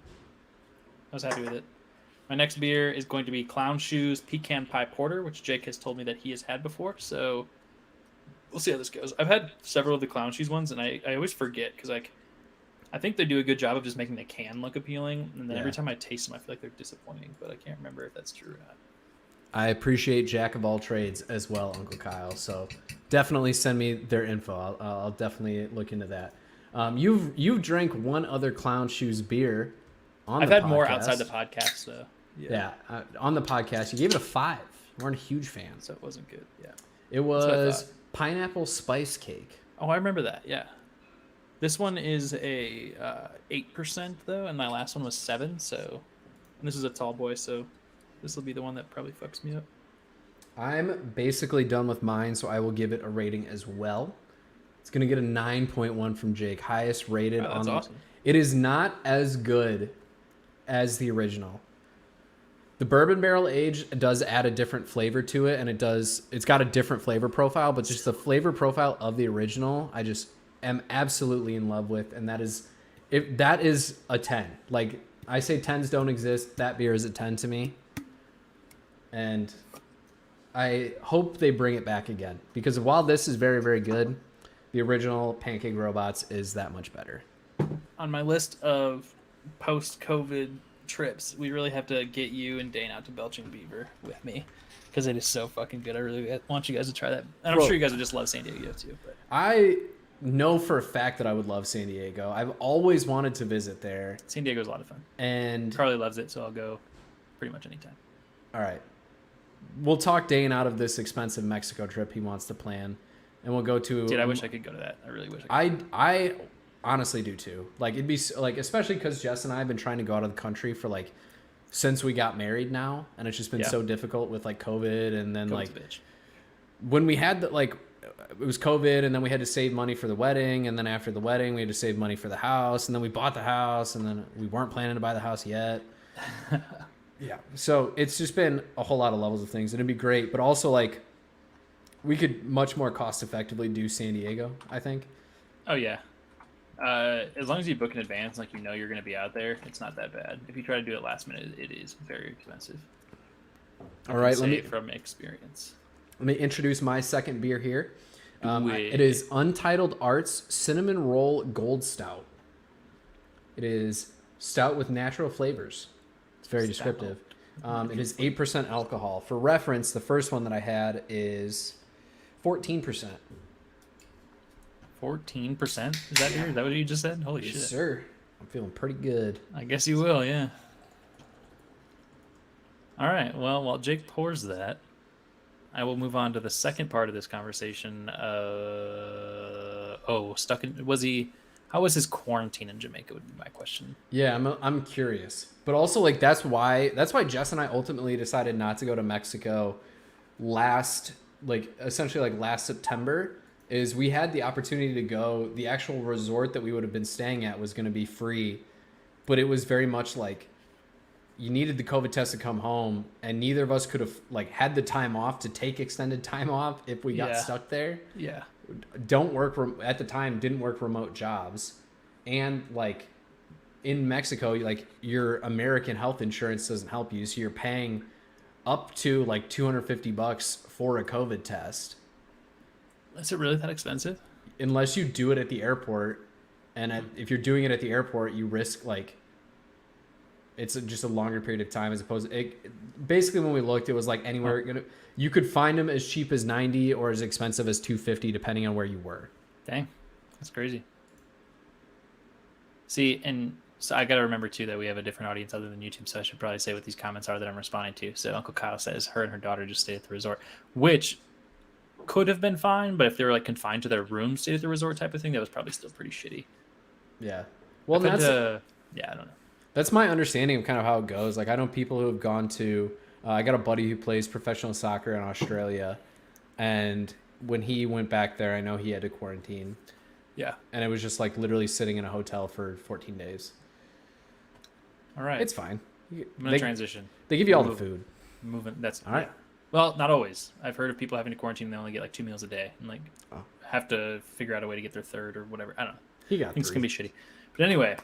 I was happy with it. My next beer is going to be Clown Shoes Pecan Pie Porter, which Jake has told me that he has had before. So we'll see how this goes. I've had several of the Clown Shoes ones, and I always forget because like I think they do a good job of just making the can look appealing, and then every time I taste them, I feel like they're disappointing. But I can't remember if that's true or not. I appreciate Jack of all trades as well, Uncle Kyle. So definitely send me their info. I'll definitely look into that. You've drank one other Clown Shoes beer on I've the had podcast. more outside the podcast, though. Yeah, on the podcast, you gave it a 5. You weren't a huge fan. So it wasn't good. Yeah. It was pineapple spice cake. Oh, I remember that. Yeah. This one is a 8% though, and my last one was 7. So, and this is a tall boy, so this will be the one that probably fucks me up. I'm basically done with mine, so I will give it a rating as well. It's gonna get a 9.1 from Jake, highest rated Wow, that's on. awesome. It is not as good as the original. The bourbon barrel age does add a different flavor to it, and it's got a different flavor profile, but just the flavor profile of the original, I just am absolutely in love with, and that is a 10. Like I say 10s don't exist, that beer is a 10 to me. And I hope they bring it back again, because while this is very, very good, the original Pancake Robots is that much better. On my list of post-COVID trips, we really have to get you and Dane out to Belching Beaver with me, because it is so fucking good. I really want you guys to try that, and I'm sure you guys would just love San Diego too. But I know for a fact that I would love San Diego. I've always wanted to visit there. San Diego's a lot of fun, and Carly loves it, so I'll go pretty much anytime. All right, we'll talk Dane out of this expensive Mexico trip he wants to plan, and we'll go to. Dude, I wish I could go to that. I really wish I could. I honestly do too. Like it'd be like, especially because Jess and I have been trying to go out of the country for like since we got married now, and it's just been so difficult with like COVID, and then like when we had the like it was COVID, and then we had to save money for the wedding, and then after the wedding we had to save money for the house, and then we bought the house, and then we weren't planning to buy the house yet. Yeah, so it's just been a whole lot of levels of things, and it'd be great, but also like we could much more cost effectively do San Diego, I think. Oh yeah. As long as you book in advance, like you know you're going to be out there, it's not that bad. If you try to do it last minute, it is very expensive. All right, let me from experience. Let me introduce my second beer here. It is Untitled Arts Cinnamon Roll Gold Stout. It is stout with natural flavors. It's very descriptive. It is 8% alcohol. For reference, the first one that I had is 14%. 14%? Is that here? Is that what you just said? Holy Yes, shit. sir. I'm feeling pretty good. I guess you will, yeah. All right. Well, while Jake pours that, I will move on to the second part of this conversation. Was he How was his quarantine in Jamaica would be my question. Yeah, I'm curious, but also like that's why Jess and I ultimately decided not to go to Mexico last essentially like last September. Is we had the opportunity to go. The actual resort that we would have been staying at was going to be free, but it was very much like you needed the COVID test to come home, and neither of us could have like had the time off to take extended time off if we got Yeah. stuck there. Yeah. Don't work at the time, didn't work remote jobs, and like in Mexico, like your American health insurance doesn't help you, so you're paying up to like $250 for a COVID test Is it really that expensive? unless you do it at the airport. And if you're doing it at the airport, you risk like it's just a longer period of time as opposed to basically when we looked, it was like anywhere you could find them as cheap as 90 or as expensive as 250 depending on where you were. Dang, that's crazy. See, and so I got to remember too that we have a different audience other than YouTube, so I should probably say what these comments are that I'm responding to. So Uncle Kyle says her and her daughter just stayed at the resort, which could have been fine, but if they were like confined to their room, stayed at the resort type of thing, that was probably still pretty shitty. Yeah. Well, I don't know. That's my understanding of kind of how it goes. Like I know people who have gone to I got a buddy who plays professional soccer in Australia, and when he went back there, I know he had to quarantine. Yeah. And it was just like literally sitting in a hotel for 14 days. All right. It's fine. I'm going to transition. They give you all the food. Moving. That's all right. Yeah. Well, not always. I've heard of people having to quarantine and they only get like 2 meals a day and like have to figure out a way to get their third or whatever. I don't know. Things can be shitty. But anyway,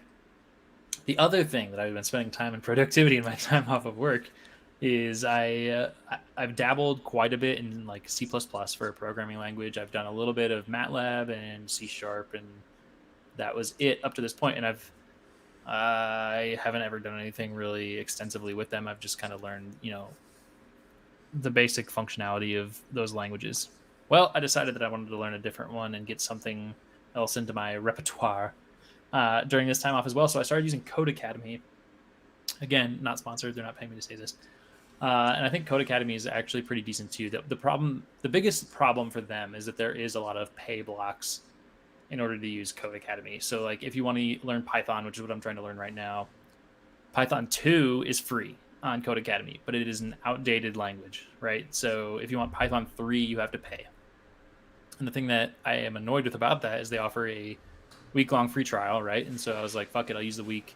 the other thing that I've been spending time in productivity in my time off of work is I've dabbled quite a bit in like C++ for a programming language. I've done a little bit of MATLAB and C#, and that was it up to this point. And I haven't ever done anything really extensively with them. I've just kind of learned, the basic functionality of those languages. Well, I decided that I wanted to learn a different one and get something else into my repertoire during this time off as well. So I started using Code Academy. Again, not sponsored. They're not paying me to say this. And I think Code Academy is actually pretty decent too. The biggest problem for them is that there is a lot of pay blocks in order to use Code Academy. So like if you want to learn Python, which is what I'm trying to learn right now, Python 2 is free on Code Academy, but it is an outdated language, right? So if you want Python 3, you have to pay. And the thing that I am annoyed with about that is they offer a week-long free trial, right? And so I was like, fuck it, I'll use the week.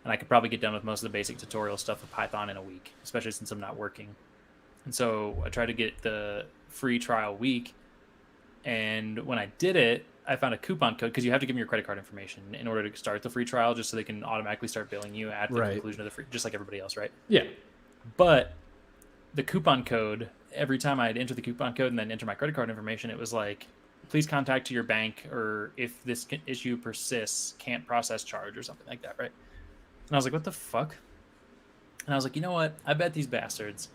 And I could probably get done with most of the basic tutorial stuff of Python in a week, especially since I'm not working. And so I tried to get the free trial week. And when I did it, I found a coupon code because you have to give them your credit card information in order to start the free trial, just so they can automatically start billing you at the conclusion of the free, just like everybody else, right? Yeah. But the coupon code, every time I'd enter the coupon code and then enter my credit card information, it was like, please contact your bank, or if this issue persists, can't process charge or something like that, right? And I was like, what the fuck? And I was like, you know what? I bet these bastards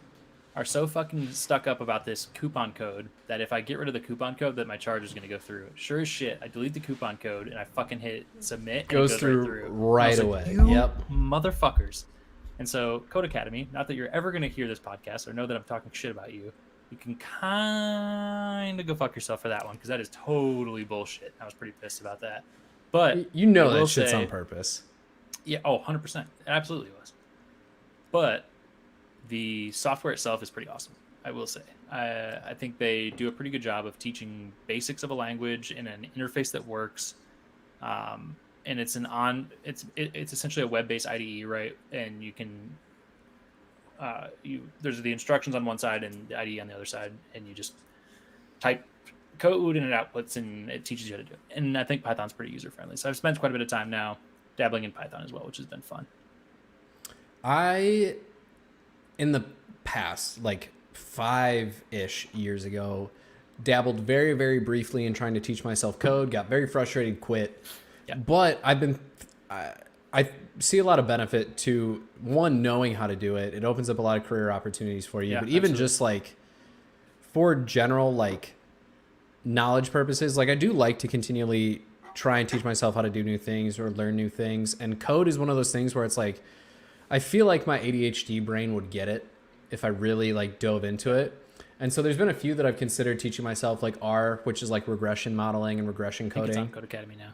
are so fucking stuck up about this coupon code that if I get rid of the coupon code, that my charge is going to go through. Sure as shit, I delete the coupon code and I fucking hit submit. And goes it goes through right away. You yep. Motherfuckers. And so Code Academy, not that you're ever going to hear this podcast or know that I'm talking shit about you, you can kind of go fuck yourself for that one, because that is totally bullshit. I was pretty pissed about that. But you know that shit's on purpose. Yeah, 100%. It absolutely was. But the software itself is pretty awesome, I will say. I think they do a pretty good job of teaching basics of a language in an interface that works. And it's it's essentially a web-based IDE, right? And you can there's the instructions on one side and the IDE on the other side, and you just type code and it outputs and it teaches you how to do it. And I think Python's pretty user-friendly. So I've spent quite a bit of time now dabbling in Python as well, which has been fun. In the past, like 5-ish years ago, dabbled very, very briefly in trying to teach myself code, got very frustrated, quit. Yeah. But I see a lot of benefit to, one, knowing how to do it. It opens up a lot of career opportunities for you. Yeah, but even absolutely. Just like for general like knowledge purposes, like I do like to continually try and teach myself how to do new things or learn new things. And code is one of those things where it's like, I feel like my ADHD brain would get it if I really like dove into it. And so there's been a few that I've considered teaching myself, like R, which is like regression modeling and regression coding. I think it's on Code Academy now.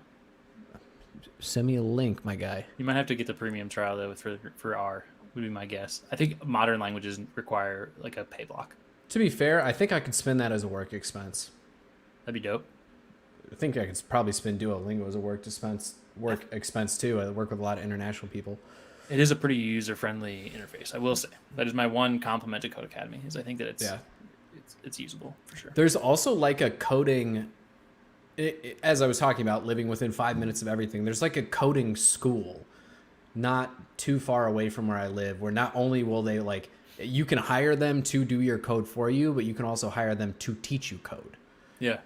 Send me a link, my guy. You might have to get the premium trial though for R. Would be my guess. I think modern languages require like a pay block. To be fair, I think I could spend that as a work expense. That'd be dope. I think I could probably spend Duolingo as a work expense too. I work with a lot of international people. It is a pretty user-friendly interface, I will say. That is my one compliment to Code Academy, is I think that it's usable for sure. There's also like a coding, as I was talking about, living within 5 minutes of everything. There's like a coding school not too far away from where I live, where not only will they like, you can hire them to do your code for you, but you can also hire them to teach you code. Yeah.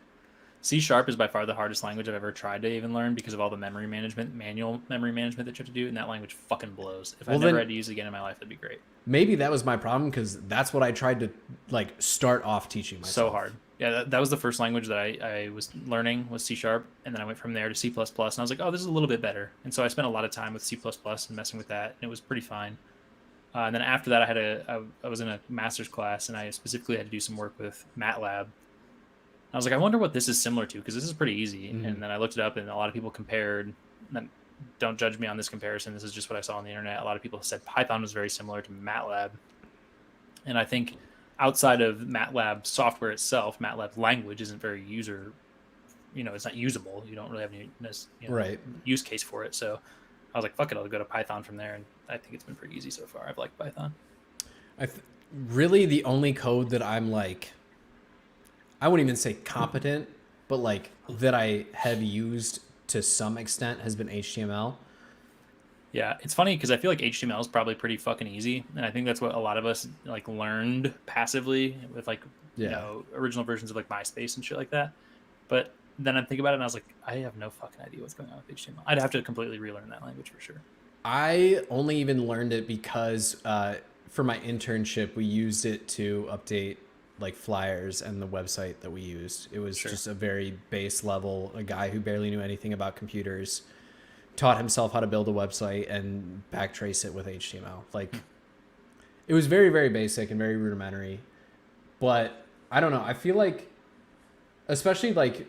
C# is by far the hardest language I've ever tried to even learn because of all the manual memory management that you have to do, and that language fucking blows. If I never had to use it again in my life, that'd be great. Maybe that was my problem, because that's what I tried to like start off teaching myself. So hard. Yeah, that was the first language that I was learning was C#, and then I went from there to C++, and I was like, oh, this is a little bit better. And so I spent a lot of time with C++ and messing with that, and it was pretty fine. And then after that, I was in a master's class, and I specifically had to do some work with MATLAB. I was like, I wonder what this is similar to, because this is pretty easy. Mm-hmm. And then I looked it up, and a lot of people compared. Don't judge me on this comparison. This is just what I saw on the internet. A lot of people said Python was very similar to MATLAB. And I think outside of MATLAB software itself, MATLAB language isn't very it's not usable. You don't really have any use case for it. So I was like, fuck it, I'll go to Python from there. And I think it's been pretty easy so far. I've liked Python. Really, the only code that I'm like, I wouldn't even say competent, but like that I have used to some extent has been HTML. Yeah, it's funny because I feel like HTML is probably pretty fucking easy, and I think that's what a lot of us like learned passively with like original versions of like MySpace and shit like that. But then I think about it, and I was like, I have no fucking idea what's going on with HTML. I'd have to completely relearn that language for sure. I only even learned it because for my internship we used it to update like flyers and the website that we used. It was just a very base level. A guy who barely knew anything about computers taught himself how to build a website and backtrace it with HTML. Like it was very, very basic and very rudimentary, but I don't know. I feel like, especially like,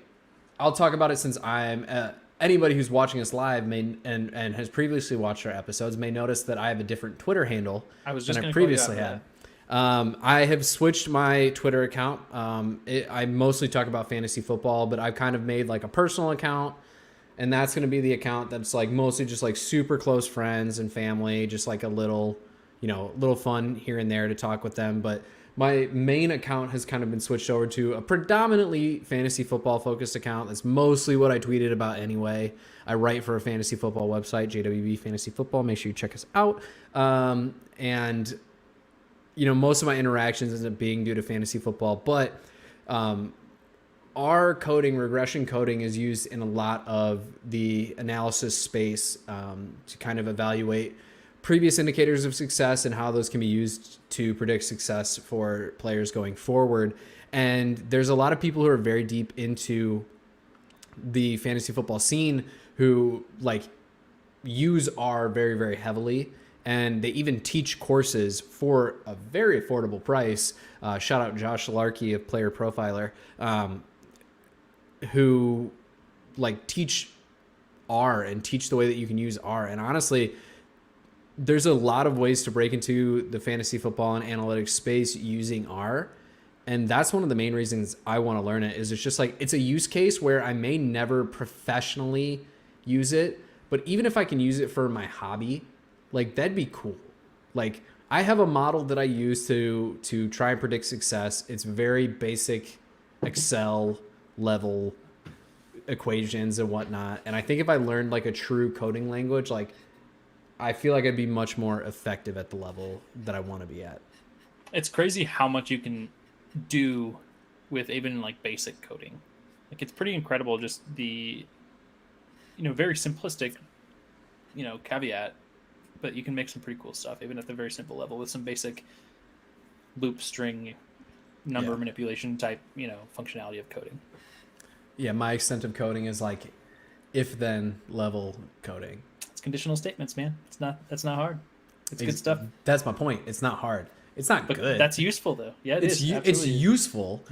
I'll talk about it since I'm anybody who's watching us live and has previously watched our episodes may notice that I have a different Twitter handle than I previously had. I have switched my Twitter account. I mostly talk about fantasy football, but I've kind of made like a personal account, and that's going to be the account that's like mostly just like super close friends and family, just like a little fun here and there to talk with them. But my main account has kind of been switched over to a predominantly fantasy football focused account. That's mostly what I tweeted about anyway. I write for a fantasy football website, JWB Fantasy Football. Make sure you check us out. And most of my interactions end up being due to fantasy football, but our regression coding is used in a lot of the analysis space to kind of evaluate previous indicators of success and how those can be used to predict success for players going forward. And there's a lot of people who are very deep into the fantasy football scene who like use R very, very heavily. And they even teach courses for a very affordable price. Shout out Josh Larkey of Player Profiler, who like teach R and teach the way that you can use R. And honestly, there's a lot of ways to break into the fantasy football and analytics space using R. And that's one of the main reasons I want to learn it. Is it's just like, it's a use case where I may never professionally use it, but even if I can use it for my hobby, like that'd be cool. Like I have a model that I use to try and predict success. It's very basic Excel level equations and whatnot. And I think if I learned like a true coding language, like I feel like I'd be much more effective at the level that I want to be at. It's crazy how much you can do with even like basic coding. Like it's pretty incredible, just the very simplistic caveat, but you can make some pretty cool stuff even at the very simple level with some basic loop string number manipulation type functionality of coding. Yeah, my extent of coding is like if then level coding. It's conditional statements, man. That's not hard. It's good stuff. That's my point. It's not hard. It's not good. That's useful though. Yeah, it's useful,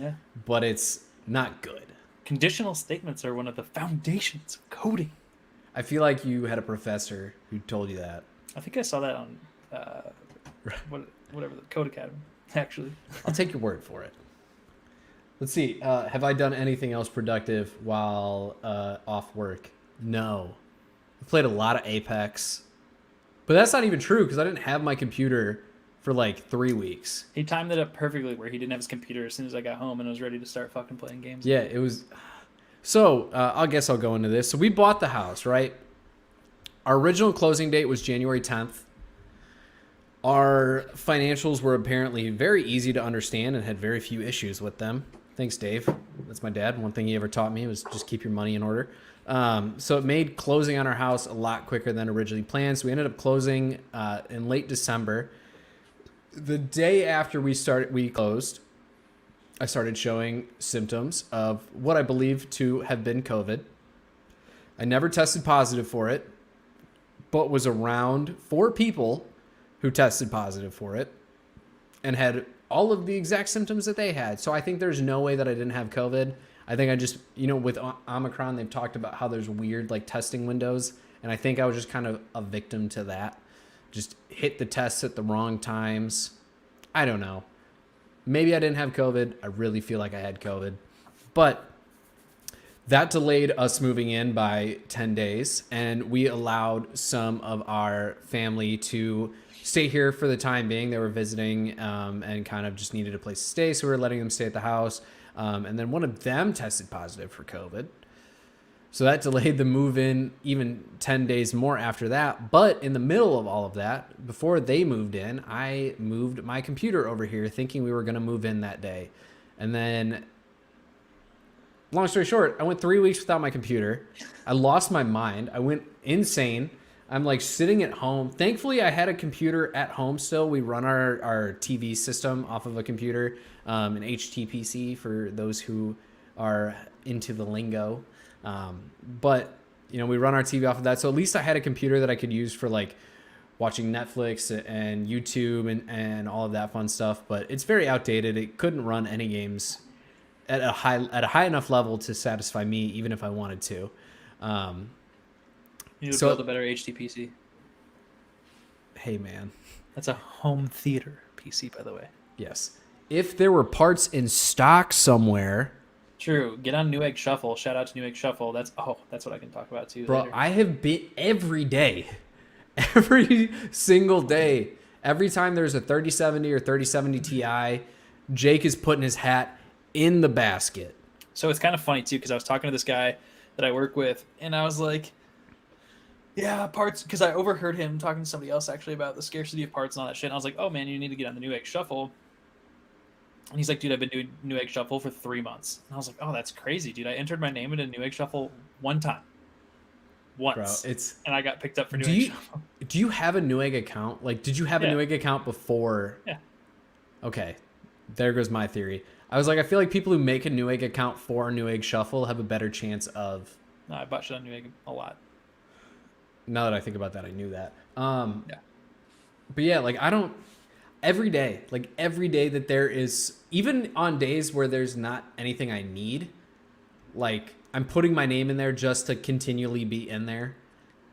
but it's not good. Conditional statements are one of the foundations of coding. I feel like you had a professor who told you that. I think I saw that on whatever the Code Academy. Actually, I'll take your word for it. Let's see. Have I done anything else productive while off work? No. I played a lot of Apex. But that's not even true because I didn't have my computer for like 3 weeks. he timed it up perfectly where he didn't have his computer as soon as I got home and was ready to start fucking playing games. Yeah, it was. So I guess I'll go into this. So we bought the house, right? Our original closing date was January 10th. Our financials were apparently very easy to understand and had very few issues with them. Thanks, Dave. That's my dad. One thing he ever taught me was just keep your money in order. So it made closing on our house a lot quicker than originally planned. So we ended up closing in late December. The day after we closed, I started showing symptoms of what I believe to have been COVID. I never tested positive for it, but was around 4 people who tested positive for it and had all of the exact symptoms that they had. So I think there's no way that I didn't have COVID. I think I just, with Omicron, they've talked about how there's weird like testing windows. And I think I was just kind of a victim to that. Just hit the tests at the wrong times. I don't know. Maybe I didn't have COVID. I really feel like I had COVID. But that delayed us moving in by 10 days. And we allowed some of our family to stay here for the time being. They were visiting and kind of just needed a place to stay. So we were letting them stay at the house. And then one of them tested positive for COVID. So that delayed the move-in even 10 days more after that. But in the middle of all of that, before they moved in, I moved my computer over here thinking we were going to move in that day. And then, long story short, I went 3 weeks without my computer. I lost my mind. I went insane. I'm like sitting at home. Thankfully, I had a computer at home still. We run our TV system off of a computer, an HTPC for those who are into the lingo. But we run our TV off of that. So at least I had a computer that I could use for like watching Netflix and YouTube and all of that fun stuff. But it's very outdated. It couldn't run any games at a high enough level to satisfy me, even if I wanted to. You would build a better HTPC. Hey, man. That's a home theater PC, by the way. Yes. If there were parts in stock somewhere. True. Get on Newegg Shuffle. Shout out to Newegg Shuffle. That's what I can talk about too. Bro, later. I have been every day. Every single day. Every time there's a 3070 or 3070 Ti, Jake is putting his hat in the basket. So it's kind of funny too, because I was talking to this guy that I work with, and I was like, yeah, parts, because I overheard him talking to somebody else actually about the scarcity of parts and all that shit. And I was like, oh man, you need to get on the Newegg Shuffle. And he's like, dude, I've been doing Newegg Shuffle for 3 months. And I was like, oh, that's crazy, dude. I entered my name into Newegg Shuffle one time. Once. Bro, and I got picked up for Newegg Shuffle. Do you have a Newegg account? Like, did you have a Newegg account before? Yeah. Okay. There goes my theory. I was like, I feel like people who make a Newegg account for Newegg Shuffle have a better chance of... No, I bought shit on Newegg a lot. Now that I think about that, I knew that. Yeah. But yeah, like every day that there is, even on days where there's not anything I need, like I'm putting my name in there just to continually be in there.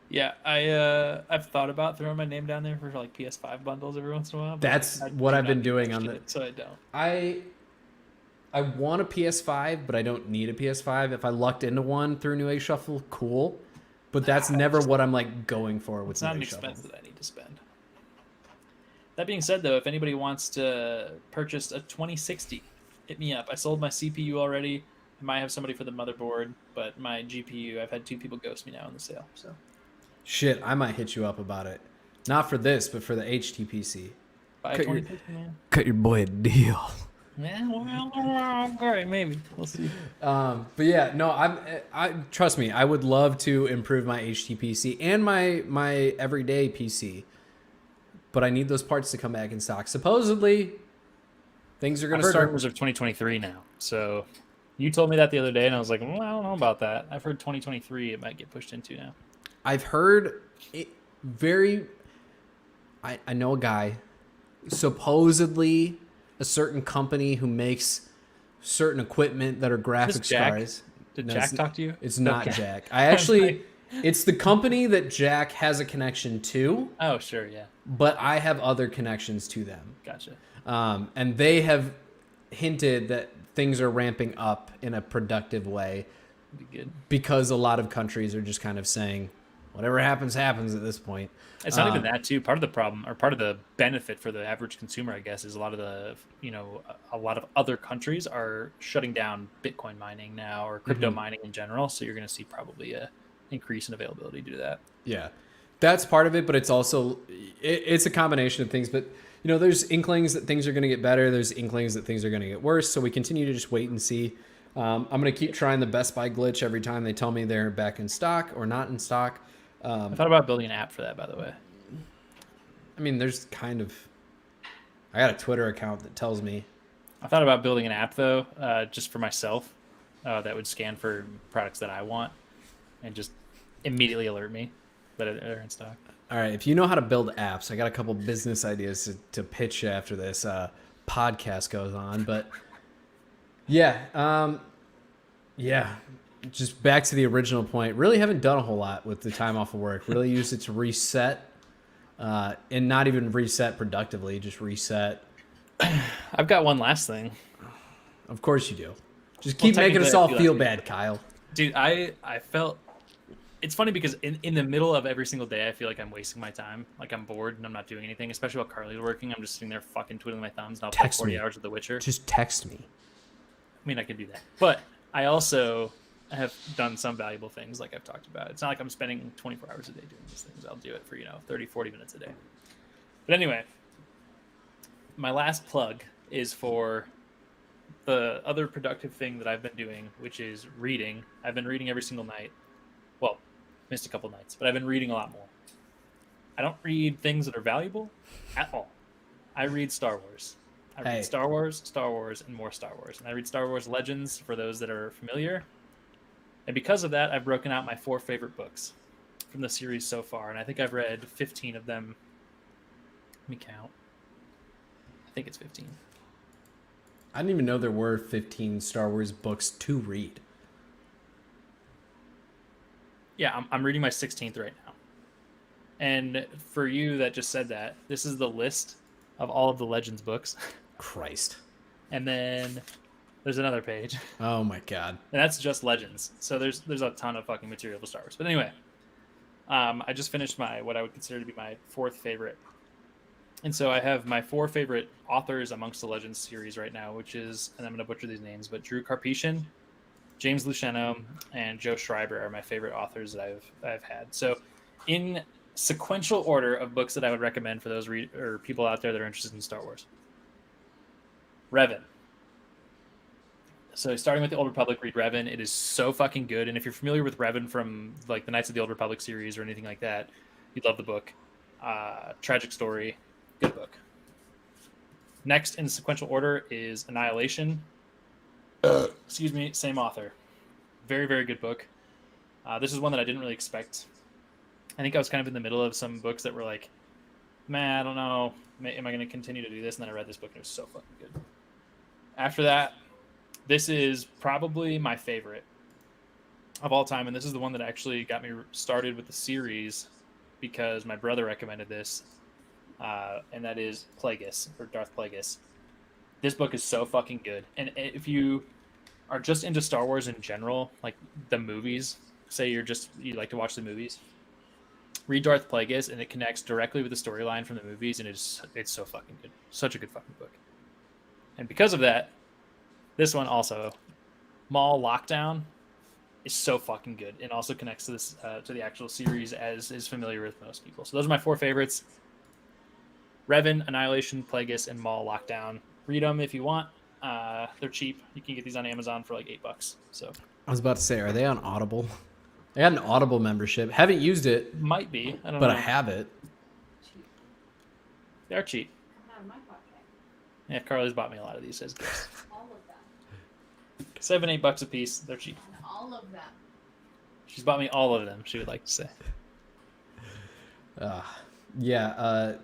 Yeah, I've thought about throwing my name down there for like PS5 bundles every once in a while. That's what I've been doing on the. So I don't. I want a PS5, but I don't need a PS5. If I lucked into one through Newegg Shuffle, cool. But that's never what I'm like going for with It's not an expense that I need to spend. That being said, though, if anybody wants to purchase a 2060, hit me up. I sold my CPU already. I might have somebody for the motherboard, but my GPU, I've had 2 people ghost me now in the sale. So, shit, I might hit you up about it. Not for this, but for the HTPC. Buy a 2060, man. Cut your boy a deal. Yeah, well, all right, maybe we'll see. But yeah, no, I trust me. I would love to improve my HTPC and my everyday PC, but I need those parts to come back in stock. Supposedly, things are going to start. Rumors of 2023 now. So you told me that the other day, and I was like, well, I don't know about that. I've heard 2023 it might get pushed into now. I've heard it I know a guy, supposedly a certain company who makes certain equipment that are graphics cards. Did Jack talk to you? It's not Jack. I actually It's the company that Jack has a connection to, Oh, sure, yeah, but I have other connections to them. gotcha. And they have hinted that things are ramping up in a productive way Be good. because a lot of countries are just kind of saying, whatever happens, happens at this point. It's not even that too. Part of the problem, or part of the benefit for the average consumer, I guess, is a lot of the, a lot of other countries are shutting down Bitcoin mining now, or crypto mining in general. So you're going to see probably a increase in availability due to that. Yeah, that's part of it, but it's also it's a combination of things. But there's inklings that things are going to get better. There's inklings that things are going to get worse. So we continue to just wait and see. I'm going to keep trying the Best Buy glitch every time they tell me they're back in stock or not in stock. I thought about building an app for that, by the way. I mean, there's kind of. I got a Twitter account that tells me. I thought about building an app though, just for myself, that would scan for products that I want, and just immediately alert me that they're in stock. All right, if you know how to build apps, I got a couple business ideas to pitch after this podcast goes on. But yeah, just back to the original point. Really haven't done a whole lot with the time off of work. Really used it to reset, and not even reset productively, just reset. I've got one last thing. Of course you do. Just keep making us all feel bad, Kyle. Dude, I felt... It's funny because in the middle of every single day, I feel like I'm wasting my time. Like I'm bored and I'm not doing anything, especially while Carly's working. I'm just sitting there fucking twiddling my thumbs and I'll play 40 hours of The Witcher. Just text me. I mean, I could do that. But I also have done some valuable things like I've talked about. It's not like I'm spending 24 hours a day doing these things. I'll do it for, 30, 40 minutes a day. But anyway, my last plug is for the other productive thing that I've been doing, which is reading. I've been reading every single night. Well, missed a couple nights, but I've been reading a lot more. I don't read things that are valuable at all. I read Star Wars. I read Star Wars, and more Star Wars. And I read Star Wars Legends for those that are familiar. And because of that, I've broken out my 4 favorite books from the series so far. And I think I've read 15 of them. Let me count. I think it's 15. I didn't even know there were 15 Star Wars books to read. Yeah, I'm reading my 16th right now. And for you that just said that, this is the list of all of the Legends books. Christ. And then there's another page. Oh my god. And that's just Legends. So there's a ton of fucking material for Star Wars. But anyway, I just finished what I would consider to be my 4th favorite. And so I have my 4 favorite authors amongst the Legends series right now, which is, and I'm going to butcher these names, but Drew Karpyshyn, James Luceno, and Joe Schreiber are my favorite authors that I've had. So in sequential order of books that I would recommend for those people out there that are interested in Star Wars. Revan. So starting with the Old Republic, read Revan. It is so fucking good. And if you're familiar with Revan from like the Knights of the Old Republic series or anything like that, you'd love the book. Tragic story. Good book. Next in sequential order is Annihilation. Excuse me, same author. Very, very good book. This is one that I didn't really expect. I think I was kind of in the middle of some books that were like, man, I don't know. Am I going to continue to do this? And then I read this book and it was so fucking good. After that, this is probably my favorite of all time. And this is the one that actually got me started with the series because my brother recommended this. And that is Plagueis, or Darth Plagueis. This book is so fucking good. And if you are just into Star Wars in general, like the movies, say you like to watch the movies, read Darth Plagueis, and it connects directly with the storyline from the movies, and it's so fucking good. Such a good fucking book. And because of that, this one also, Maul Lockdown, is so fucking good, and also connects to this to the actual series as is familiar with most people. So those are my 4 favorites: Revan, Annihilation, Plagueis, and Maul Lockdown. Read them if you want. They're cheap. You can get these on Amazon for like $8. So I was about to say, are they on Audible? I got an Audible membership. Haven't used it. Might be. I don't know. But I have it. They are cheap. Yeah, Carly's bought me a lot of these as gifts. All of them. $7-8 a piece. They're cheap. And all of them. She's bought me all of them, she would like to say. Yeah.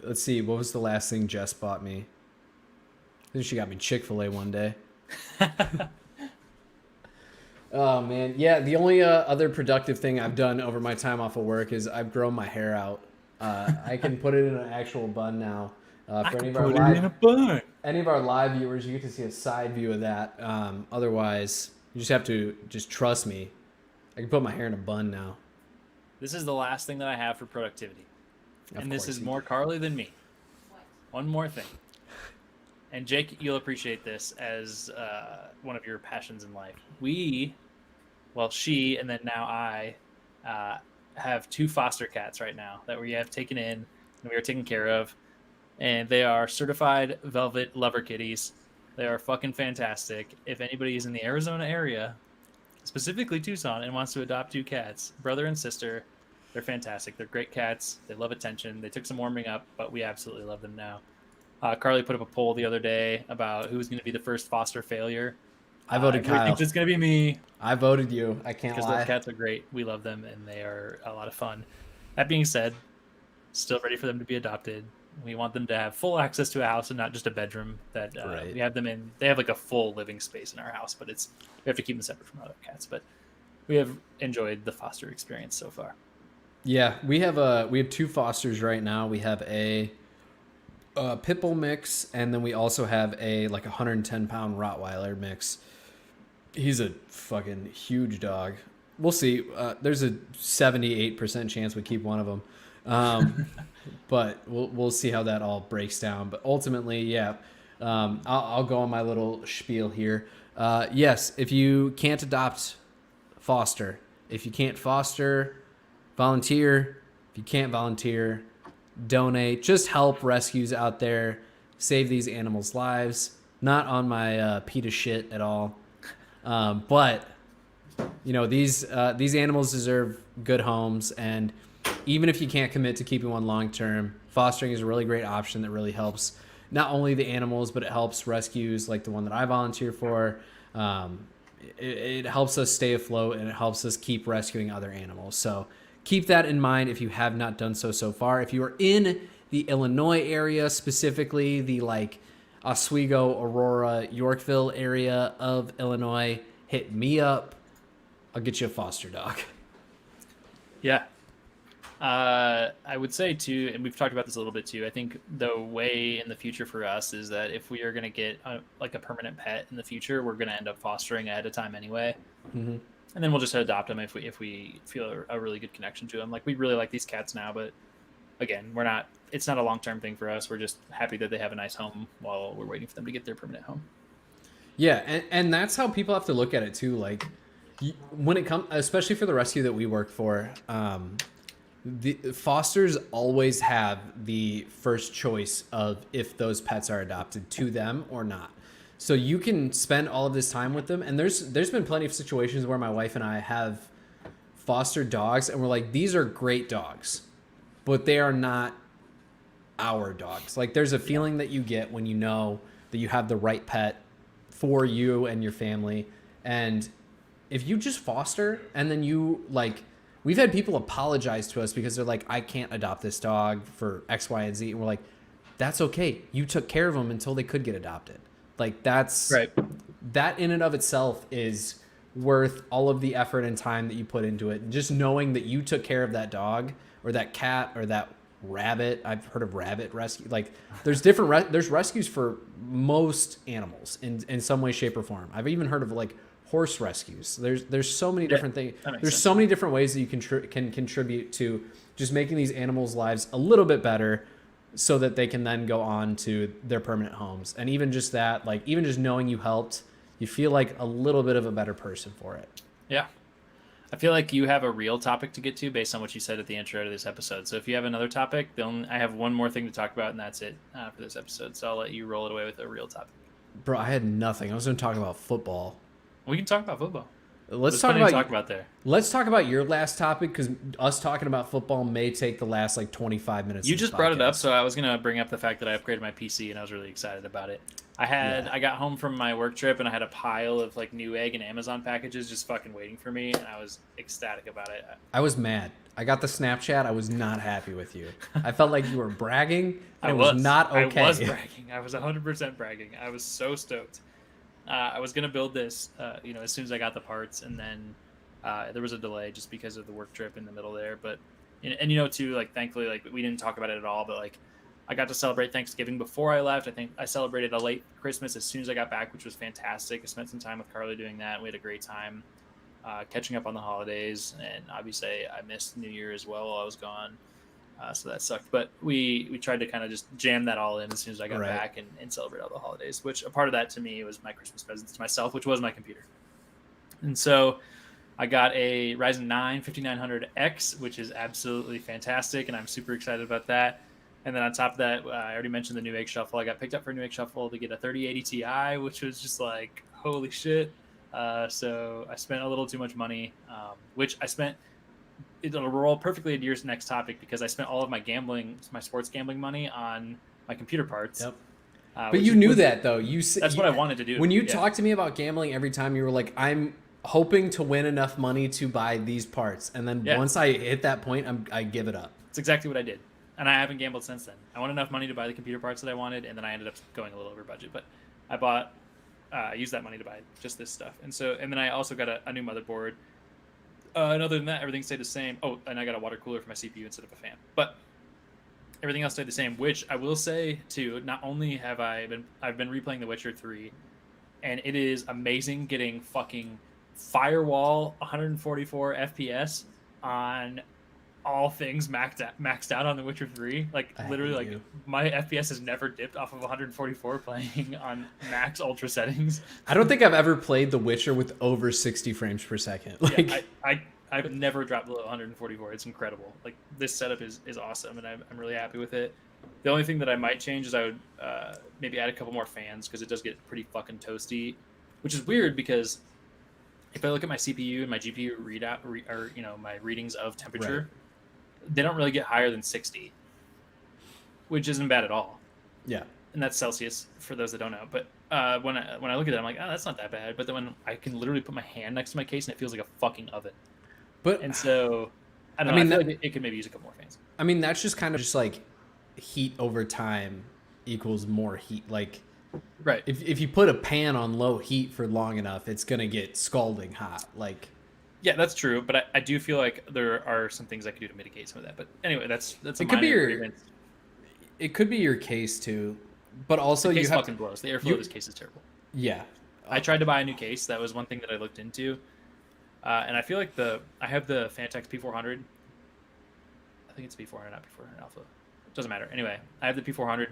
Let's see. What was the last thing Jess bought me? I think she got me Chick-fil-A one day. Oh man, yeah. The only other productive thing I've done over my time off of work is I've grown my hair out. I can put it in an actual bun now. For any of our live viewers, you get to see a side view of that. Otherwise, you just have to just trust me. I can put my hair in a bun now. This is the last thing that I have for productivity. And this is you more Carly than me. What? One more thing. And Jake, you'll appreciate this as one of your passions in life. She, and then now I, have 2 foster cats right now that we have taken in and we are taking care of. And they are certified velvet lover kitties. They are fucking fantastic. If anybody is in the Arizona area, specifically Tucson, and wants to adopt 2 cats, brother and sister, they're fantastic. They're great cats. They love attention. They took some warming up, but we absolutely love them now. Carly put up a poll the other day about who's going to be the first foster failure. I voted Kyle. I think it's going to be me. I voted you. I can't lie. Because those cats are great. We love them, and they are a lot of fun. That being said, still ready for them to be adopted. We want them to have full access to a house and not just a bedroom that Right. we have them in. They have like a full living space in our house, but we have to keep them separate from other cats. But we have enjoyed the foster experience so far. Yeah, we have 2 fosters right now. We have a pit bull mix, and then we also have a 110-pound Rottweiler mix. He's a fucking huge dog. We'll see. There's a 78% chance we keep one of them, but we'll see how that all breaks down. But ultimately, yeah, I'll go on my little spiel here. Yes, if you can't adopt, foster. If you can't foster, volunteer. If you can't volunteer, donate. Just help rescues out there. Save these animals' lives. Not on my PETA shit at all. But you know, these animals deserve good homes, and even if you can't commit to keeping one long term, fostering is a really great option that really helps not only the animals, but it helps rescues like the one that I volunteer for. It helps us stay afloat, and it helps us keep rescuing other animals. So keep that in mind if you have not done so far. If you are in the Illinois area, specifically the Oswego, Aurora, Yorkville area of Illinois, hit me up. I'll get you a foster dog. Yeah. I would say too, and we've talked about this a little bit too, I think the way in the future for us is that if we are going to get a permanent pet in the future, we're going to end up fostering ahead of time anyway. Mm-hmm. And then we'll just adopt them if we feel a really good connection to them. Like, we really like these cats now, but again, it's not a long-term thing for us. We're just happy that they have a nice home while we're waiting for them to get their permanent home. Yeah, and that's how people have to look at it too. Like, when it comes, especially for the rescue that we work for, the fosters always have the first choice of if those pets are adopted to them or not. So you can spend all of this time with them, and there's been plenty of situations where my wife and I have fostered dogs, and we're like, these are great dogs, but they are not our dogs. Like, there's a feeling that you get when you know that you have the right pet for you and your family. And if you just foster and then you we've had people apologize to us because they're like, I can't adopt this dog for X, Y, and Z. And we're like, that's okay. You took care of them until they could get adopted. That's right. That in and of itself is worth all of the effort and time that you put into it. Just knowing that you took care of that dog or that cat or that rabbit. I've heard of rabbit rescue. There's different there's rescues for most animals in some way, shape, or form. I've even heard of horse rescues. There's so many different things. There's so many different ways that you can contribute to just making these animals' lives a little bit better, so that they can then go on to their permanent homes. And even just that, even just knowing you helped, you feel like a little bit of a better person for it. Yeah. I feel like you have a real topic to get to based on what you said at the intro to this episode. So if you have another topic, then I have one more thing to talk about, and that's it for this episode. So I'll let you roll it away with a real topic. Bro, I had nothing. I was going to talk about football. We can talk about football. Let's talk about there. Let's talk about your last topic, because us talking about football may take the last 25 minutes. You just brought it up, so I was gonna bring up the fact that I upgraded my PC, and I was really excited about it. I got home from my work trip, and I had a pile of Newegg and Amazon packages just fucking waiting for me, and I was ecstatic about it. I was mad. I got the Snapchat. I was not happy with you. I felt like you were bragging. And it was not okay. I was bragging. I was 100% bragging. I was so stoked. I was gonna build this, as soon as I got the parts, and then there was a delay just because of the work trip in the middle there. But and too, like thankfully, like we didn't talk about it at all, but like I got to celebrate Thanksgiving before I left. I think I celebrated a late Christmas as soon as I got back, which was fantastic. I spent some time with Carly doing that. We had a great time catching up on the holidays, and obviously I missed New Year as well while I was gone. So that sucked, but we tried to kind of just jam that all in as soon as I got back and celebrate all the holidays, which a part of that to me was my Christmas present to myself, which was my computer. And so I got a Ryzen 9 5900X, which is absolutely fantastic, and I'm super excited about that. And then on top of that, I already mentioned the Newegg Shuffle. I got picked up for a Newegg Shuffle to get a 3080 Ti, which was just like, holy shit. So I spent a little too much money, which I spent. It'll roll perfectly into your next topic because I spent all of my sports gambling money on my computer parts. Yep. But you knew that though. That's what I wanted to do. When you talk to me about gambling every time, you were like, I'm hoping to win enough money to buy these parts. And then once I hit that point, I give it up. It's exactly what I did. And I haven't gambled since then. I want enough money to buy the computer parts that I wanted, and then I ended up going a little over budget. But I used that money to buy just this stuff. And then I also got a new motherboard. And other than that, everything stayed the same. Oh, and I got a water cooler for my CPU instead of a fan. But everything else stayed the same, which I will say, too, not only have I've been replaying The Witcher 3, and it is amazing getting fucking firewall 144 FPS on all things maxed out on The Witcher 3. Like, literally, like, my FPS has never dipped off of 144 playing on max ultra settings. I don't think I've ever played The Witcher with over 60 frames per second. Like, yeah, I've never dropped below 144. It's incredible. Like, this setup is awesome, and I'm really happy with it. The only thing that I might change is I would maybe add a couple more fans, because it does get pretty fucking toasty, which is weird because if I look at my CPU and my GPU my readings of temperature, they don't really get higher than 60, which isn't bad at all. Yeah. And that's Celsius for those that don't know. But when I look at it, I'm like, oh, that's not that bad. But then when I can literally put my hand next to my case and it feels like a fucking oven. And so, I don't know. I feel like it could maybe use a couple more fans. I mean, that's just kind of just like heat over time equals more heat. Like, right. If you put a pan on low heat for long enough, it's going to get scalding hot. Like, yeah, that's true, but I do feel like there are some things I could do to mitigate some of that. But anyway, that's it could be it could be your case too, but also the case you have fucking blows. The airflow of this case is terrible. Yeah, I tried to buy a new case. That was one thing that I looked into, and I feel like I have the Fantex P400. I think it's P400, not P400 Alpha. It doesn't matter. Anyway, I have the P400,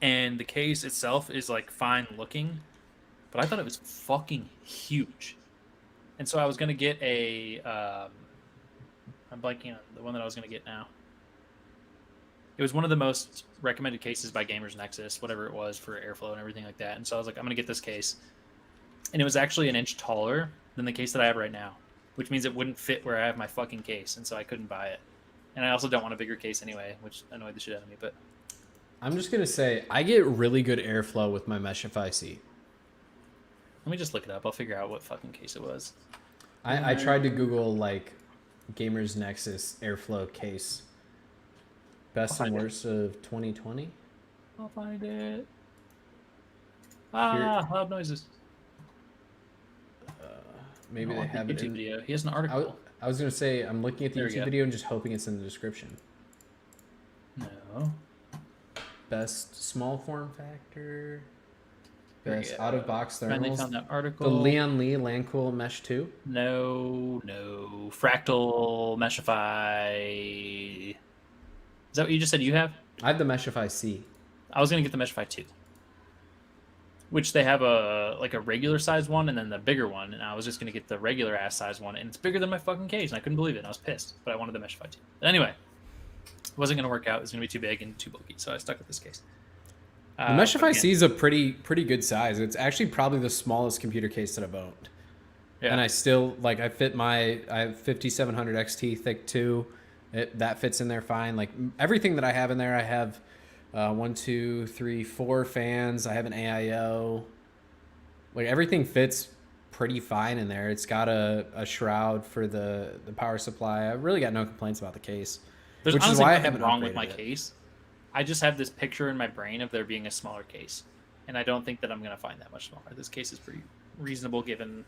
and the case itself is like fine looking, but I thought it was fucking huge. And so I was going to get I'm blanking on the one that I was going to get now. It was one of the most recommended cases by Gamers Nexus, whatever it was, for airflow and everything like that. And so I was like, I'm going to get this case. And it was actually an inch taller than the case that I have right now, which means it wouldn't fit where I have my fucking case. And so I couldn't buy it. And I also don't want a bigger case anyway, which annoyed the shit out of me. But I'm just going to say, I get really good airflow with my Meshify C. Let me just look it up. I'll figure out what fucking case it was. I tried to Google, like, Gamers Nexus airflow case. Best and worst of 2020? I'll find it. Loud noises. Maybe they have the YouTube video. He has an article. I was going to say, I'm looking at the YouTube video and just hoping it's in the description. No. Best small form factor. Best out-of-box Finally thermals. found that article. The Leon Lee Landcool Mesh 2? No. Fractal Meshify. Is that what you just said you have? I have the Meshify C. I was going to get the Meshify 2. Which they have a regular size one and then the bigger one. And I was just going to get the regular ass size one. And it's bigger than my fucking case. And I couldn't believe it. And I was pissed. But I wanted the Meshify 2. But anyway, it wasn't going to work out. It was going to be too big and too bulky. So I stuck with this case. The Meshify C is a pretty good size. It's actually probably the smallest computer case that I've owned. Yeah. And I still, like, I have 5700 XT thick too. That fits in there fine. Like, everything that I have in there, I have 4 fans. I have an AIO. Like, everything fits pretty fine in there. It's got a shroud for the power supply. I really got no complaints about the case. There's honestly nothing wrong with my case. I just have this picture in my brain of there being a smaller case. and I don't think that I'm going to find that much smaller. This case is pretty reasonable given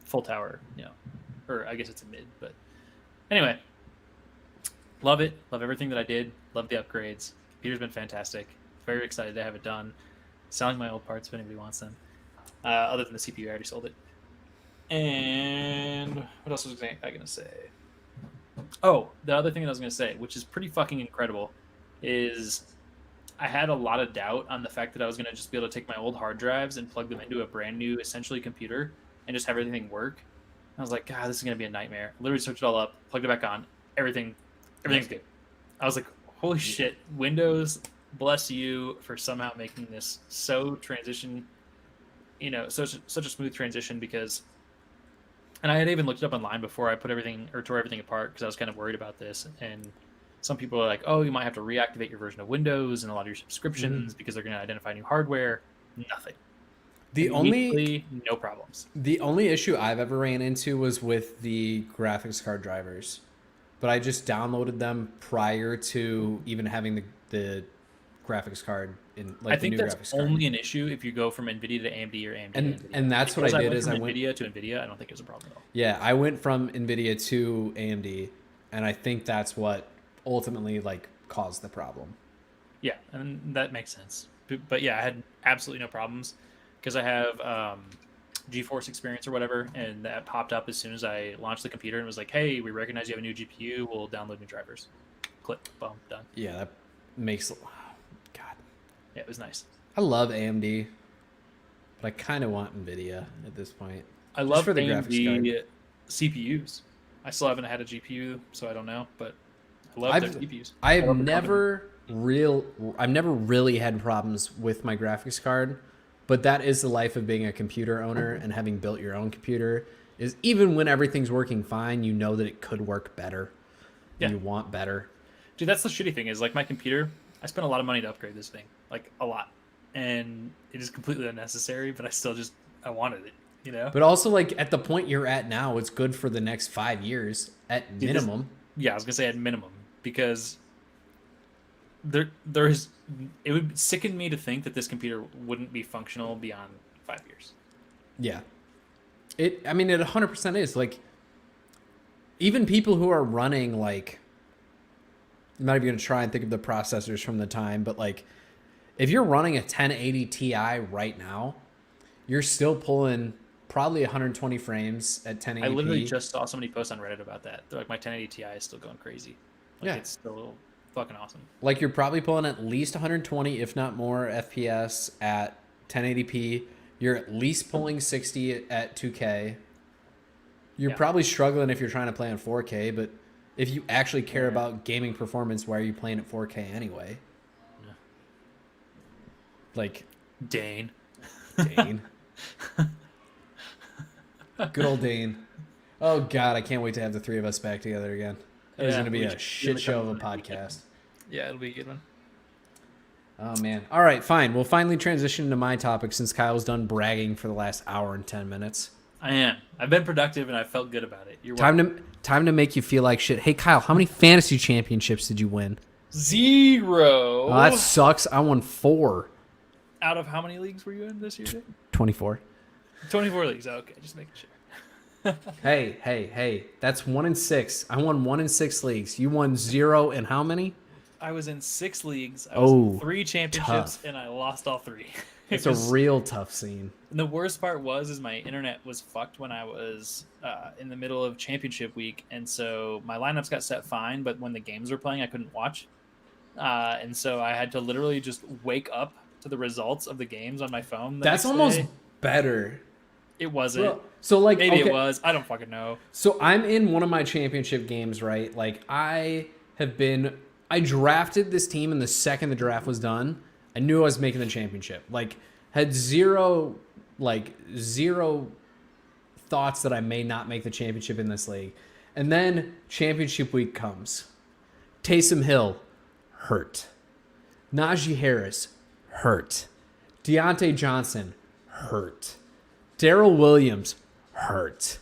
full tower, or I guess it's a mid, but anyway, love it. Love everything that I did. Love the upgrades. Computer's been fantastic. Very excited to have it done. Selling my old parts if anybody wants them. Other than the CPU, I already sold it. And what else was I going to say? Oh, the other thing that I was going to say, which is pretty fucking incredible, is I had a lot of doubt on the fact that I was going to just be able to take my old hard drives and plug them into a brand new, essentially, computer and just have everything work. I was like, God, this is going to be a nightmare. I literally switched it all up, plugged it back on. Everything's good. I was like, holy shit, Windows, bless you for somehow making this so transition, such a smooth transition because, and I had even looked it up online before I put everything or tore everything apart because I was kind of worried about this. And some people are like, oh, you might have to reactivate your version of Windows and a lot of your subscriptions because they're going to identify new hardware. Nothing. No problems. The only issue I've ever ran into was with the graphics card drivers, but I just downloaded them prior to even having the graphics card in I think that's only an issue if you go from NVIDIA to AMD or AMD to NVIDIA. And that's what I did is I went NVIDIA to NVIDIA. I don't think it was a problem at all. Yeah, I went from NVIDIA to AMD, and I think that's what ultimately caused the problem. Yeah, and that makes sense. But yeah, I had absolutely no problems because I have GeForce Experience or whatever, and that popped up as soon as I launched the computer and was like, hey, we recognize you have a new GPU. We'll download new drivers. Click, boom, done. Yeah, that makes... God. Yeah, it was nice. I love AMD, but I kind of want NVIDIA at this point. I love for the AMD CPUs. I still haven't had a GPU, so I don't know, but I love their CPUs. I've never really had problems with my graphics card, but that is the life of being a computer owner and having built your own computer. Is even when everything's working fine, you know that it could work better. Yeah. You want better. Dude, that's the shitty thing is my computer, I spent a lot of money to upgrade this thing, a lot, and it is completely unnecessary, but I wanted it, But also at the point you're at now, it's good for the next 5 years at minimum. Yeah, I was gonna say at minimum because it would sicken me to think that this computer wouldn't be functional beyond 5 years. Yeah, it 100% is. Even people who are running I'm not even going to try and think of the processors from the time, but if you're running a 1080 Ti right now, you're still pulling probably 120 frames at 1080p. I literally just saw somebody post on Reddit about that. They're my 1080 Ti is still going crazy. Yeah. It's still fucking awesome. You're probably pulling at least 120, if not more, FPS at 1080p. You're at least pulling 60 at 2K. You're probably struggling if you're trying to play on 4K, but if you actually care about gaming performance, why are you playing at 4K anyway? Yeah. Dane. Good old Dane. Oh, God, I can't wait to have the three of us back together again. That is going to be a shit show of a podcast. Yeah, it'll be a good one. Oh, man. All right, fine. We'll finally transition to my topic since Kyle's done bragging for the last hour and 10 minutes. I am. I've been productive and I felt good about it. You're Time to make you feel like shit. Hey, Kyle, how many fantasy championships did you win? 0. Oh, that sucks. I won 4. Out of how many leagues were you in this year, Jake? 24. 24 leagues. Okay, just making sure. Hey. That's 1 in 6. I won 1 in 6 leagues. You won 0 in how many? I was in 6 leagues. I was in 3 championships, tough. And I lost all 3. It's a real tough scene. And the worst part is my internet was fucked when I was in the middle of championship week, and so my lineups got set fine, but when the games were playing, I couldn't watch, and so I had to literally just wake up to the results of the games on my phone. That's almost better. It wasn't. Well, so maybe it was. I don't fucking know. So I'm in one of my championship games, right? I drafted this team, and the second the draft was done, I knew I was making the championship. Had zero thoughts that I may not make the championship in this league. And then championship week comes. Taysom Hill, hurt. Najee Harris, hurt. Deontay Johnson, hurt. Darrell Williams, hurt.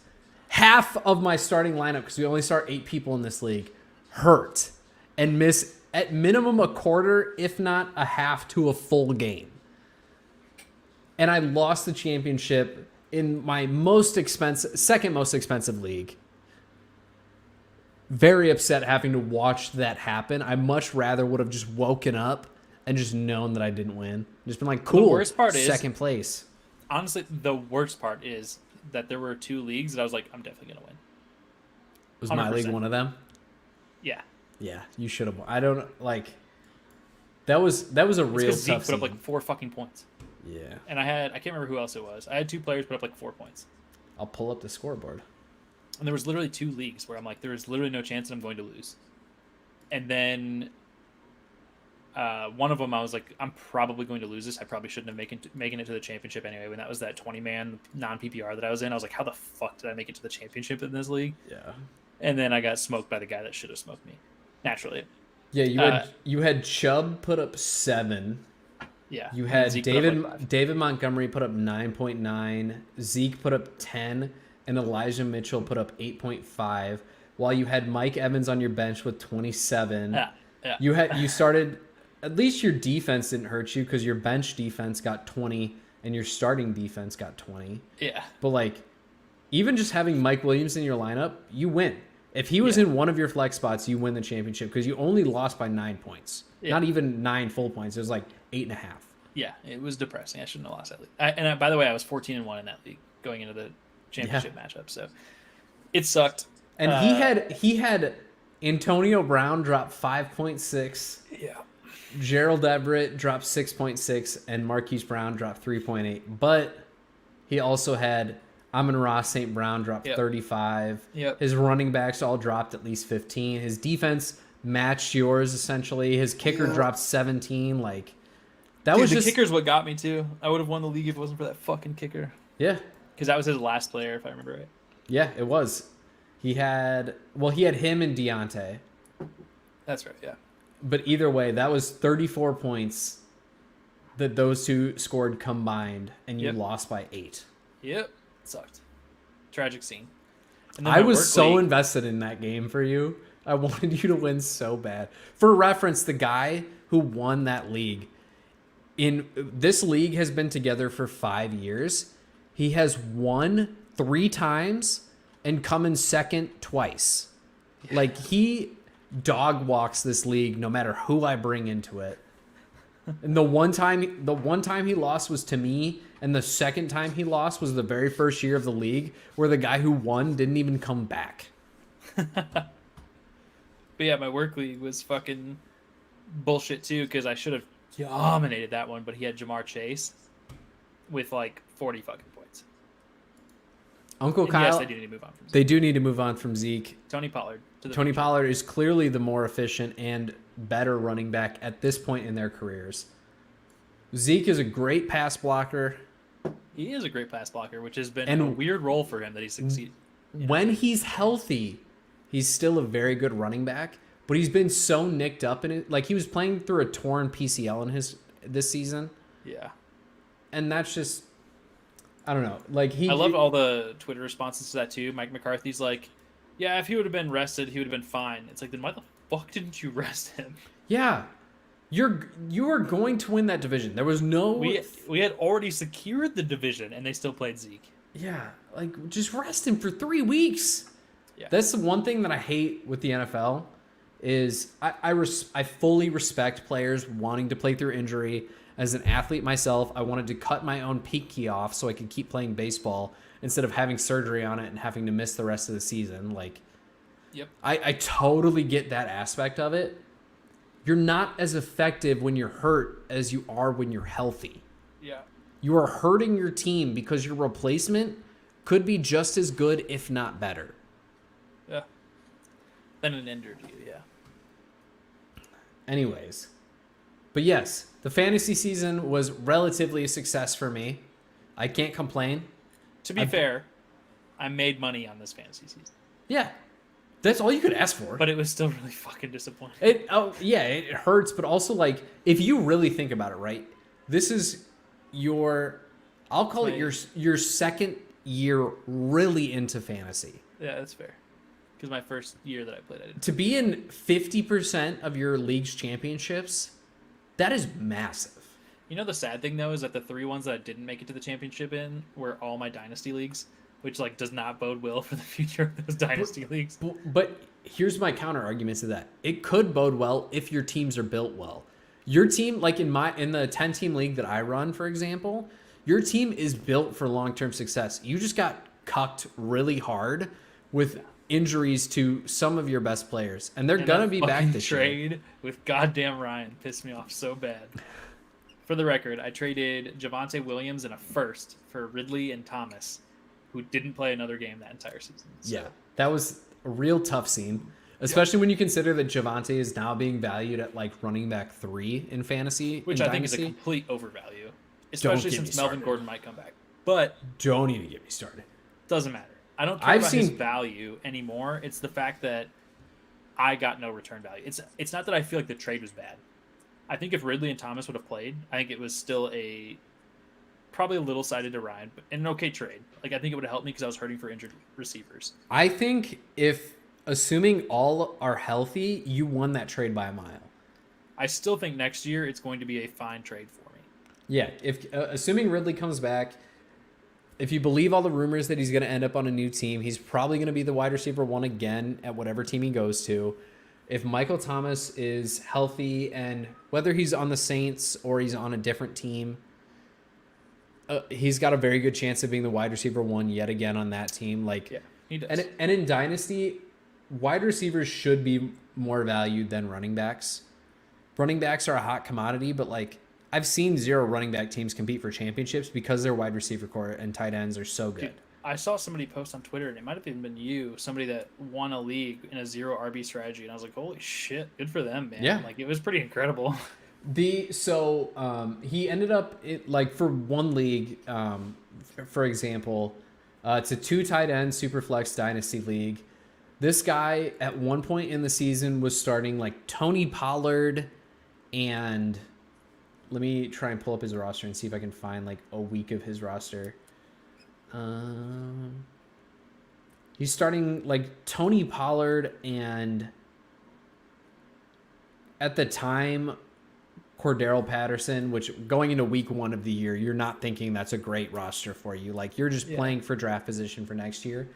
Half of my starting lineup, because we only start 8 people in this league, hurt. And miss at minimum a quarter, if not a half to a full game. and I lost the championship in my second most expensive league. Very upset having to watch that happen. I much rather would have just woken up and just known that I didn't win. Just been like, cool, The worst part is, second place. honestly, the worst part is that there were 2 leagues that I was like, I'm definitely going to win. Was my league 100%. one of them? Yeah. Yeah, you should have. I don't like. That was a real Because Zeke tough put up season. like 4 fucking points. Yeah, And I can't remember who else it was. I had 2 players put up like 4 points. I'll pull up the scoreboard. And there was literally 2 leagues where I'm like, there is literally no chance that I'm going to lose. And then one of them, I was like, I'm probably going to lose this. I probably shouldn't have making it to the championship anyway. When that was that 20-man non-PPR that I was in, I was like, how the fuck did I make it to the championship in this league? Yeah. And then I got smoked by the guy that should have smoked me. Naturally. Yeah, you had Chubb put up 7. Yeah. You and had Zeke put up, David like, 5. David Montgomery put up 9.9, Zeke put up 10, and Elijah Mitchell put up 8.5. While you had Mike Evans on your bench with 27. Yeah. You started, at least your defense didn't hurt you because your bench defense got 20 and your starting defense got 20. Yeah. But like, even just having Mike Williams in your lineup, you win. If he was in one of your flex spots, you win the championship because you only lost by 9 points. Yeah. Not even 9 full points. It was like 8.5. Yeah. It was depressing. I shouldn't have lost that league. By the way, I was 14-1 in that league going into the championship matchup. So it sucked. And he had Antonio Brown drop 5.6. Yeah. Gerald Everett dropped 6.6, and Marquise Brown dropped 3.8. But he also had Amon-Ra St. Brown dropped 35. Yep. His running backs all dropped at least 15. His defense matched yours essentially. His kicker dropped 17. Like that Dude, was the just kicker's what got me too. I would have won the league if it wasn't for that fucking kicker. yeah, Because that was his last player, if I remember right. yeah. It was. He had him and Deontay. That's right. Yeah. But either way, that was 34 points that those two scored combined, and you lost by 8. Yep. It sucked. Tragic scene. And I my was work so league- invested in that game for you. I wanted you to win so bad. For reference, the guy who won that league, in this league has been together for 5 years. He has won 3 times and come in second twice. Like he dog walks this league no matter who I bring into it. And the one time he lost was to me, and the second time he lost was the very first year of the league where the guy who won didn't even come back. But yeah, my work league was fucking bullshit too, because I should have dominated that one, but he had Jamar Chase with like 40 fucking points. Uncle And Kyle, yes, they do need to move on from Zeke. they do need to move on from Zeke. Tony Pollard. Tony Pollard is clearly the more efficient and better running back at this point in their careers. Zeke is a great pass blocker. He is a great pass blocker, which has been And a weird role for him that he succeeded. When he's healthy, he's still a very good running back, but he's been so nicked up in it. Like he was playing through a torn PCL in this season, Yeah. and that's just I don't know. Like I love all the Twitter responses to that too. Mike McCarthy's like, yeah, if he would have been rested, he would have been fine. It's like, then why the fuck didn't you rest him? Yeah. You are going to win that division. There was no We had already secured the division, and they still played Zeke. Yeah, like just rest him for 3 weeks. Yeah. That's the one thing that I hate with the NFL is I fully respect players wanting to play through injury. As an athlete myself, I wanted to cut my own pinky off so I could keep playing baseball instead of having surgery on it and having to miss the rest of the season. Like, Yep. I totally get that aspect of it. You're not as effective when you're hurt as you are when you're healthy. Yeah. You are hurting your team because your replacement could be just as good, if not better. Yeah. Then it injured you, yeah. Anyways. But yes, the fantasy season was relatively a success for me. I can't complain. To be fair, I made money on this fantasy season. Yeah. That's all you could ask for. But it was still really fucking disappointing. It hurts, but also like if you really think about it, right? This is I'll call it your second year really into fantasy. Yeah, that's fair. Because my first year that I played, I didn't. To be in 50% of your league's championships, that is massive. You know the sad thing though is that the 3 ones that I didn't make it to the championship in were all my dynasty leagues, which like does not bode well for the future of those dynasty leagues. But here's my counter argument to that. It could bode well if your teams are built well. Your team, like in the 10-team league that I run, for example, your team is built for long-term success. You just got cucked really hard with injuries to some of your best players, and they're gonna be back this year. Trade with goddamn Ryan pissed me off so bad. For the record, I traded Javonte Williams and a first for Ridley and Thomas, who didn't play another game that entire season. So. Yeah, that was a real tough scene, especially when you consider that Javonte is now being valued at like running back 3 in fantasy, which in I think Dynasty. is a complete overvalue, especially since Melvin Gordon might come back. But don't even get me started. Doesn't matter. I don't care about his value anymore. It's the fact that I got no return value. It's not that I feel like the trade was bad. I think if Ridley and Thomas would have played, I think it was still probably a little sided to Ryan, but an okay trade. Like I think it would have helped me because I was hurting for injured receivers. I think assuming all are healthy, you won that trade by a mile. I still think next year it's going to be a fine trade for me. Yeah, if assuming Ridley comes back, if you believe all the rumors that he's going to end up on a new team, he's probably going to be the wide receiver 1 again at whatever team he goes to. If Michael Thomas is healthy, and whether he's on the Saints or he's on a different team, he's got a very good chance of being the wide receiver 1 yet again on that team. Like, yeah, he does. And in Dynasty, wide receivers should be more valued than running backs. Running backs are a hot commodity, but like I've seen 0 running back teams compete for championships because their wide receiver core and tight ends are so good. Dude, I saw somebody post on Twitter, and it might have even been you, somebody that won a league in a 0 RB strategy, and I was like, holy shit, good for them, man. Yeah. Like, it was pretty incredible. He ended up, like, for one league, for example, it's a 2 tight end Superflex Dynasty League. This guy, at one point in the season, was starting, like, Tony Pollard and... Let me try and pull up his roster and see if I can find like a week of his roster. He's starting like Tony Pollard and at the time Cordero Patterson, which going into week 1 of the year, you're not thinking that's a great roster for you. Like you're just playing for draft position for next year.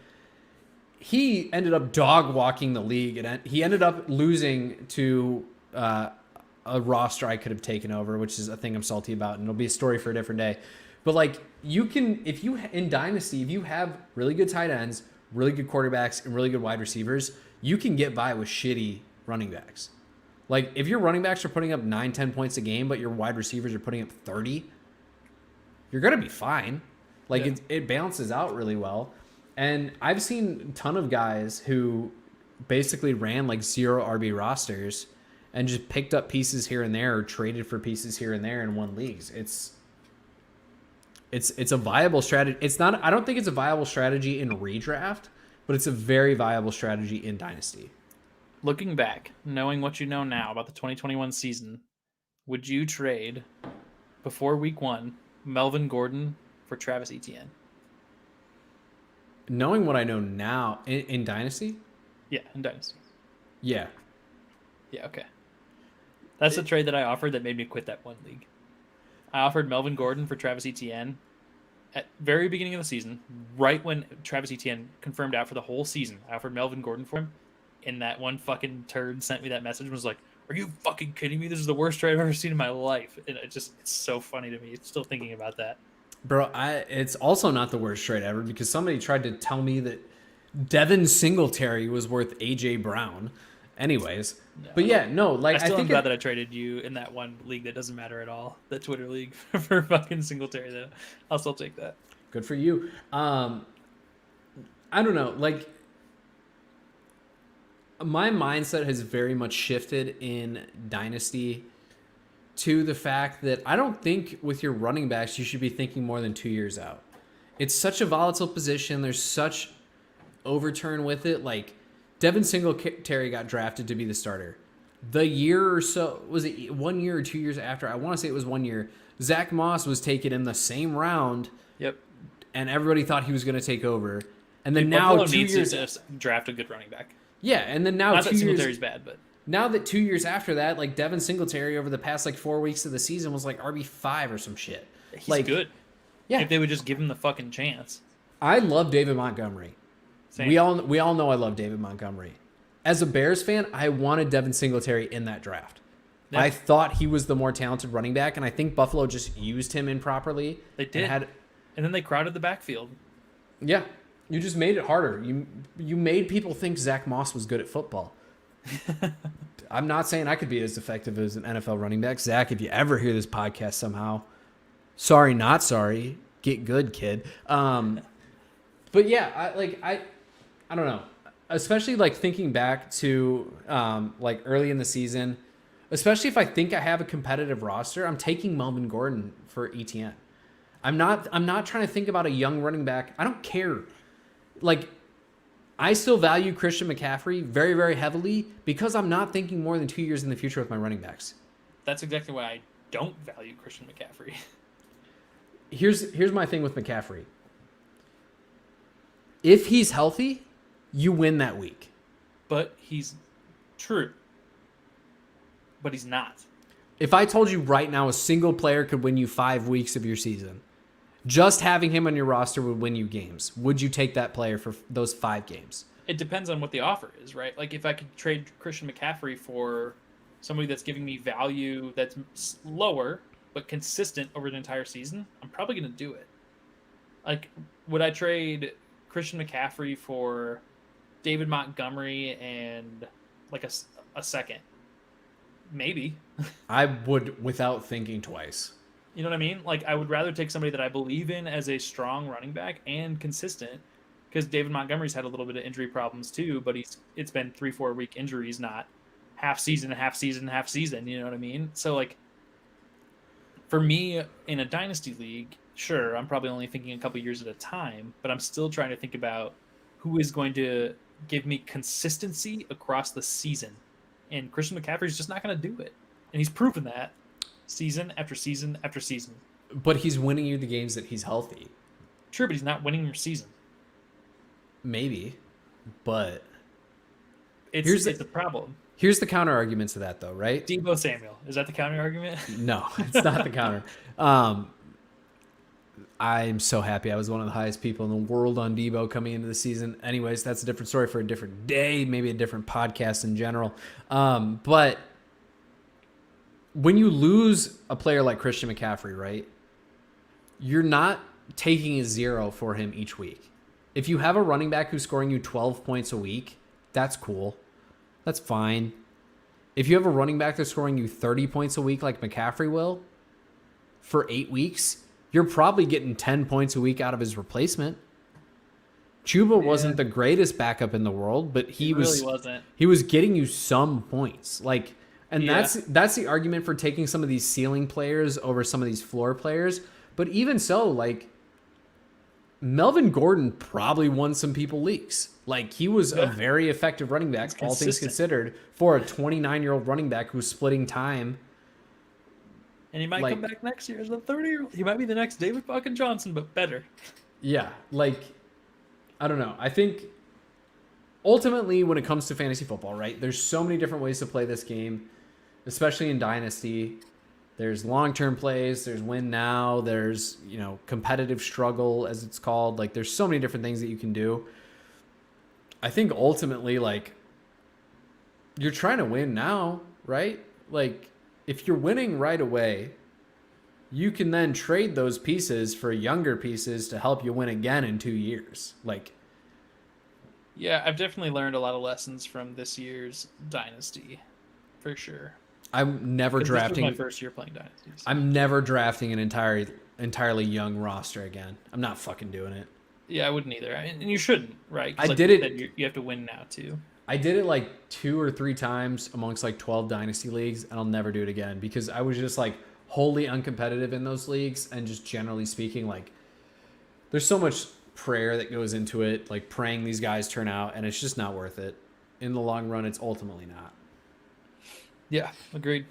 He ended up dog walking the league and he ended up losing to a roster I could have taken over, which is a thing I'm salty about, and it'll be a story for a different day. But like you can, in Dynasty, if you have really good tight ends, really good quarterbacks, and really good wide receivers, you can get by with shitty running backs. Like if your running backs are putting up 9-10 points a game, but your wide receivers are putting up 30, you're gonna be fine. Like it balances out really well. And I've seen a ton of guys who basically ran like 0 RB rosters and just picked up pieces here and there or traded for pieces here and there and won leagues. It's a viable strategy. It's not, I don't think it's a viable strategy in redraft, but it's a very viable strategy in Dynasty. Looking back, knowing what you know now about the 2021 season, would you trade before week 1 Melvin Gordon for Travis Etienne? Knowing what I know now in Dynasty? Yeah, in Dynasty. Yeah. Yeah, okay. That's the trade that I offered that made me quit that one league. I offered Melvin Gordon for Travis Etienne at very beginning of the season, right when Travis Etienne confirmed out for the whole season. I offered Melvin Gordon for him, and that one fucking turd sent me that message and was like, are you fucking kidding me? This is the worst trade I've ever seen in my life. And it's so funny to me. Still thinking about that. Bro, it's also not the worst trade ever because somebody tried to tell me that Devin Singletary was worth A.J. Brown. Anyways, no, but yeah, no, like I think glad that I traded you in that one league that doesn't matter at all, the Twitter league for fucking Singletary. Though I'll still take that. Good for you. I don't know, like my mindset has very much shifted in Dynasty to the fact that I don't think with your running backs you should be thinking more than 2 years out. It's such a volatile position. There's such overturn with it, like. Devin Singletary got drafted to be the starter. The year or so, was it 1 year or 2 years after? I want to say it was 1 year. Zach Moss was taken in the same round. Yep. And everybody thought he was going to take over. And then Buffalo now 2 needs years to draft a good running back. Yeah, and then now Not 2 that years. Singletary's bad, but Now that 2 years after that, like Devin Singletary over the past like 4 weeks of the season was like RB5 or some shit. He's like, good. Yeah. If they would just give him the fucking chance. I love David Montgomery. Same. We all know I love David Montgomery. As a Bears fan, I wanted Devin Singletary in that draft. Yep. I thought he was the more talented running back, and I think Buffalo just used him improperly. They did. And then they crowded the backfield. Yeah. You just made it harder. You made people think Zach Moss was good at football. I'm not saying I could be as effective as an NFL running back. Zach, if you ever hear this podcast somehow, sorry, not sorry. Get good, kid. But yeah, I don't know. Especially like thinking back to like early in the season, especially if I think I have a competitive roster, I'm taking Melvin Gordon for ETN. I'm not trying to think about a young running back. I don't care. Like, I still value Christian McCaffrey very, very heavily because I'm not thinking more than 2 years in the future with my running backs. That's exactly why I don't value Christian McCaffrey. Here's my thing with McCaffrey. If he's healthy, you win that week. But he's true. But he's not. If I told you right now a single player could win you 5 weeks of your season, just having him on your roster would win you games, would you take that player for those 5 games? It depends on what the offer is, right? Like if I could trade Christian McCaffrey for somebody that's giving me value that's lower but consistent over the entire season, I'm probably going to do it. Like, would I trade Christian McCaffrey for David Montgomery and like a second? Maybe. I would without thinking twice. You know what I mean? Like, I would rather take somebody that I believe in as a strong running back and consistent, because David Montgomery's had a little bit of injury problems too, but it's been 3-4 week injuries, not half season. You know what I mean? So like, for me in a dynasty league, sure, I'm probably only thinking a couple years at a time, but I'm still trying to think about who is going to give me consistency across the season. And Christian McCaffrey's just not going to do it. And he's proven that season after season after season. But he's winning you the games that he's healthy. Sure, but he's not winning your season. Maybe, but it's a problem. Here's the counter argument to that, though, right? Deebo Samuel. Is that the counter argument? No, it's not the counter. I'm so happy I was one of the highest people in the world on Deebo coming into the season. Anyways, that's a different story for a different day, maybe a different podcast in general. But when you lose a player like Christian McCaffrey, right, you're not taking a 0 for him each week. If you have a running back who's scoring you 12 points a week, that's cool. That's fine. If you have a running back that's scoring you 30 points a week like McCaffrey will for 8 weeks, you're probably getting 10 points a week out of his replacement. Chuba wasn't the greatest backup in the world, but he really wasn't. He was getting you some points. Like, and that's the argument for taking some of these ceiling players over some of these floor players. But even so, like, Melvin Gordon probably won some people leagues. Like, he was a very effective running back, all things considered, for a 29-year-old running back who's splitting time. And he might come back next year as a 30-year-old. He might be the next David fucking Johnson, but better. Yeah, like, I don't know. I think ultimately when it comes to fantasy football, right, there's so many different ways to play this game, especially in Dynasty. There's long-term plays, there's win now, there's, competitive struggle, as it's called. Like, there's so many different things that you can do. I think ultimately, like, you're trying to win now, right? Like, if you're winning right away, you can then trade those pieces for younger pieces to help you win again in 2 years. Like, yeah, I've definitely learned a lot of lessons from this year's Dynasty, for sure. I'm never drafting. This was my first year playing Dynasty. So. I'm never drafting an entirely young roster again. I'm not fucking doing it. Yeah, I wouldn't either, and you shouldn't, right? I did it. You have to win now too. I did it like 2 or 3 times amongst like 12 Dynasty leagues, and I'll never do it again because I was just like wholly uncompetitive in those leagues, and just generally speaking, like, there's so much prayer that goes into it, like praying these guys turn out, and it's just not worth it. In the long run, it's ultimately not. Yeah, agreed.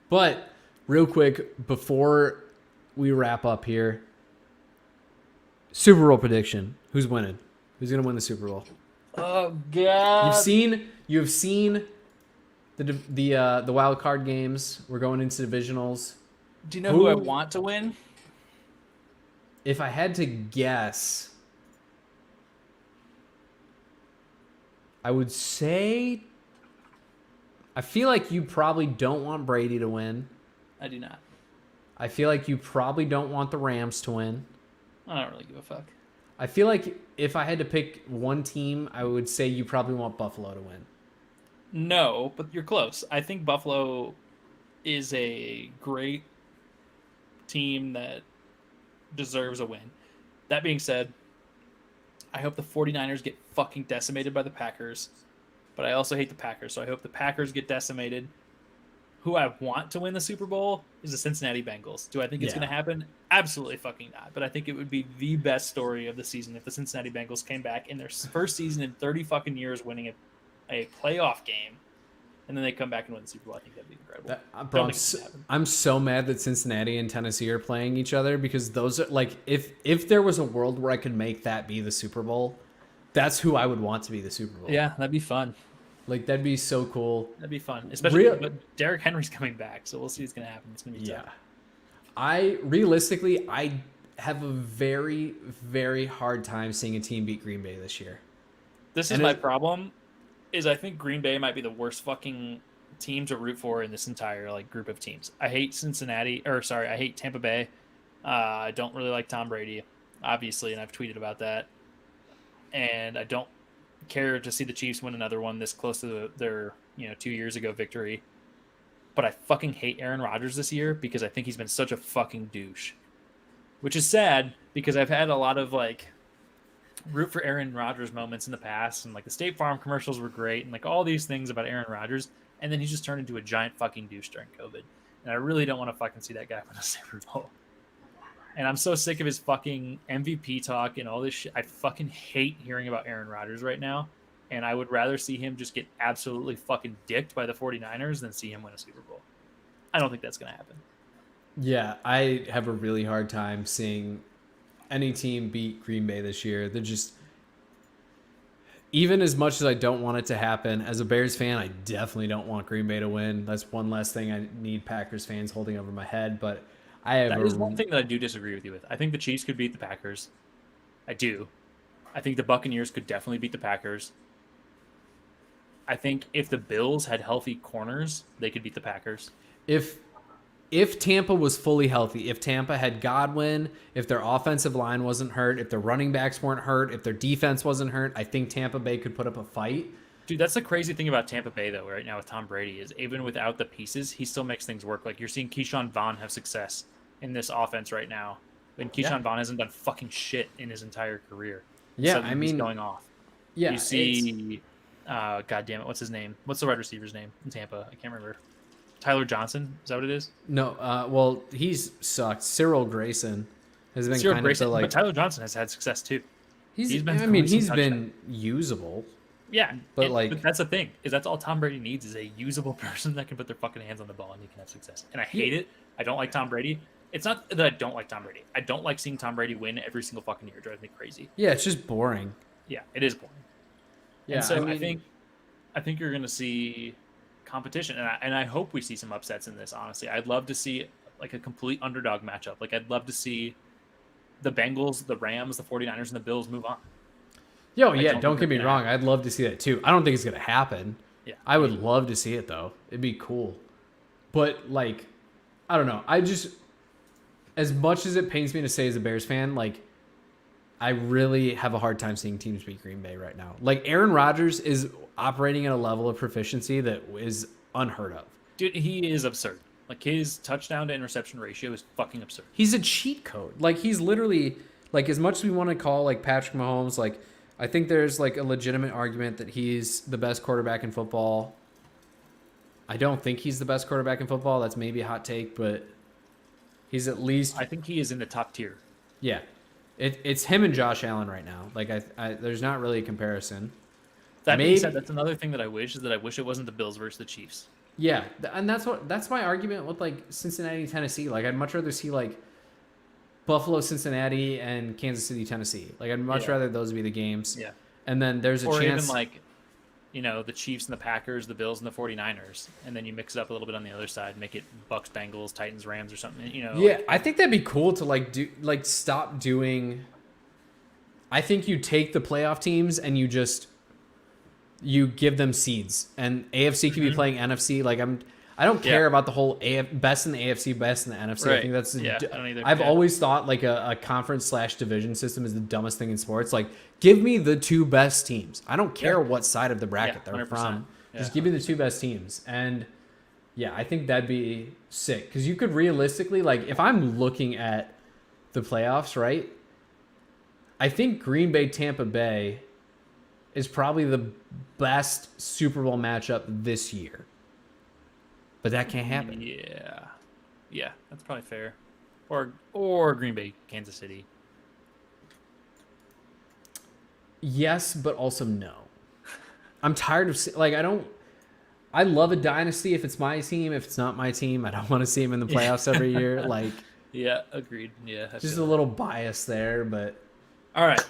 But real quick, before we wrap up here, Super Bowl prediction. Who's winning? Who's going to win the Super Bowl? Oh, God. You've seen The wild card games. We're going into divisionals. Do you know who I want to win? If I had to guess, I would say I feel like you probably don't want Brady to win. I do not. I feel like you probably don't want the Rams to win. I don't really give a fuck. I feel like if I had to pick one team, I would say you probably want Buffalo to win. No, but you're close. I think Buffalo is a great team that deserves a win. That being said, I hope the 49ers get fucking decimated by the Packers, but I also hate the Packers, so I hope the Packers get decimated. Who I want to win the Super Bowl is the Cincinnati Bengals. Do I think it's going to happen? Absolutely fucking not. But I think it would be the best story of the season if the Cincinnati Bengals came back in their first season in 30 fucking years winning a playoff game, and then they come back and win the Super Bowl. I think that'd be incredible. Bro, I'm so mad that Cincinnati and Tennessee are playing each other because those are like if there was a world where I could make that be the Super Bowl, that's who I would want to be the Super Bowl. Yeah, that'd be fun. Like that'd be so cool. That'd be fun, especially but Derrick Henry's coming back, so we'll see what's gonna happen. It's gonna be tough. I have a very, very hard time seeing a team beat Green Bay this year. This is my problem. Is I think Green Bay might be the worst fucking team to root for in this entire like group of teams. I hate I hate Tampa Bay. I don't really like Tom Brady, obviously, and I've tweeted about that. And I don't care to see the Chiefs win another one this close to their 2 years ago victory. But I fucking hate Aaron Rodgers this year because I think he's been such a fucking douche. Which is sad because I've had a lot of like root for Aaron Rodgers moments in the past, and like the State Farm commercials were great, and like all these things about Aaron Rodgers, and then he just turned into a giant fucking douche during COVID. And I really don't want to fucking see that guy win a Super Bowl. And I'm so sick of his fucking MVP talk and all this shit. I fucking hate hearing about Aaron Rodgers right now. And I would rather see him just get absolutely fucking dicked by the 49ers than see him win a Super Bowl. I don't think that's going to happen. Yeah, I have a really hard time seeing any team beat Green Bay this year. They're just... Even as much as I don't want it to happen, as a Bears fan, I definitely don't want Green Bay to win. That's one less thing I need Packers fans holding over my head. But that is one thing that I do disagree with you with. I think the Chiefs could beat the Packers. I do. I think the Buccaneers could definitely beat the Packers. I think if the Bills had healthy corners, they could beat the Packers. If Tampa was fully healthy, if Tampa had Godwin, if their offensive line wasn't hurt, if their running backs weren't hurt, if their defense wasn't hurt, I think Tampa Bay could put up a fight. Dude, that's the crazy thing about Tampa Bay, though, right now with Tom Brady, is even without the pieces, he still makes things work. Like, you're seeing Keyshawn Vaughn have success in this offense right now. And Keyshawn Vaughn hasn't done fucking shit in his entire career. Yeah, I mean, he's going off. Yeah, you see, God damn it, what's his name? What's the wide receiver's name in Tampa? I can't remember. Tyler Johnson? Is that what it is? No, well, he's sucked. Cyril Grayson has been kind of like... But Tyler Johnson has had success, too. He's been usable. Yeah, but that's the thing, is that's all Tom Brady needs is a usable person that can put their fucking hands on the ball and he can have success. And I hate it. I don't like Tom Brady. It's not that I don't like Tom Brady. I don't like seeing Tom Brady win every single fucking year. It drives me crazy. Yeah, it's just boring. Yeah, it is boring. Yeah, and so I think you're going to see competition, and I hope we see some upsets in this, honestly. I'd love to see like a complete underdog matchup. Like, I'd love to see the Bengals, the Rams, the 49ers, and the Bills move on. Don't get me wrong. I'd love to see that too. I don't think it's going to happen. Yeah, I would love to see it, though. It'd be cool. But, like, I don't know. I just, as much as it pains me to say as a Bears fan, like, I really have a hard time seeing teams beat Green Bay right now. Like, Aaron Rodgers is operating at a level of proficiency that is unheard of. Dude, he is absurd. Like, his touchdown to interception ratio is fucking absurd. He's a cheat code. Like, he's literally, like, as much as we want to call, like, Patrick Mahomes, like, I think there's, like, a legitimate argument that he's the best quarterback in football. I don't think he's the best quarterback in football. That's maybe a hot take, but he's at least... I think he is in the top tier. Yeah. It's him and Josh Allen right now. Like, there's not really a comparison. That being said, that's another thing that I wish it wasn't the Bills versus the Chiefs. Yeah, and that's my argument with, like, Cincinnati, Tennessee. Like, I'd much rather see, like, Buffalo, Cincinnati, and Kansas City, Tennessee. Like, I'd much rather those be the games. Yeah. And then there's a chance... Even, like, the Chiefs and the Packers, the Bills and the 49ers, and then you mix it up a little bit on the other side, make it Bucks, Bengals, Titans, Rams or something. Yeah, I think that'd be cool to stop doing. I think you take the playoff teams and you give them seeds, and AFC can be playing NFC. I don't care about the whole best in the AFC, best in the NFC. Right. I think that's I don't either. I've always thought like a conference/division system is the dumbest thing in sports. Like, give me the two best teams. I don't care what side of the bracket they're 100%. from. Yeah, Just give me the two best teams. And yeah, I think that'd be sick, because you could realistically, like, if I'm looking at the playoffs, right? I think Green Bay Tampa Bay is probably the best Super Bowl matchup this year. But that can't happen. Yeah, that's probably fair. Or Green Bay, Kansas City. Yes, but also no. I'm tired of I love a dynasty if it's my team. If it's not my team, I don't want to see them in the playoffs every year. Like, yeah, agreed. Yeah, just a little bias there, but all right.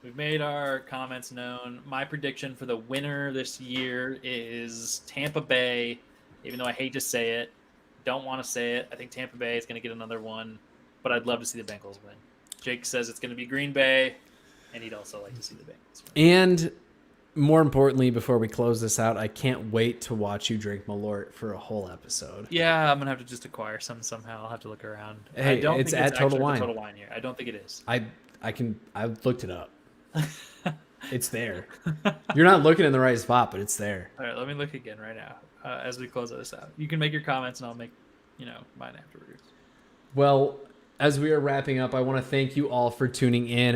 We've made our comments known. My prediction for the winner this year is Tampa Bay. Even though I hate to say it, don't want to say it. I think Tampa Bay is going to get another one, but I'd love to see the Bengals win. Jake says it's going to be Green Bay, and he'd also like to see the Bengals win. And more importantly, before we close this out, I can't wait to watch you drink Malort for a whole episode. Yeah, I'm going to have to just acquire some somehow. I'll have to look around. Hey, I don't it's think at Total actually Wine. Total Wine here. I don't think it is. I looked it up. It's there. You're not looking in the right spot, but it's there. All right, let me look again right now as we close this out. You can make your comments, and I'll make, mine afterwards. Well, as we are wrapping up, I want to thank you all for tuning in.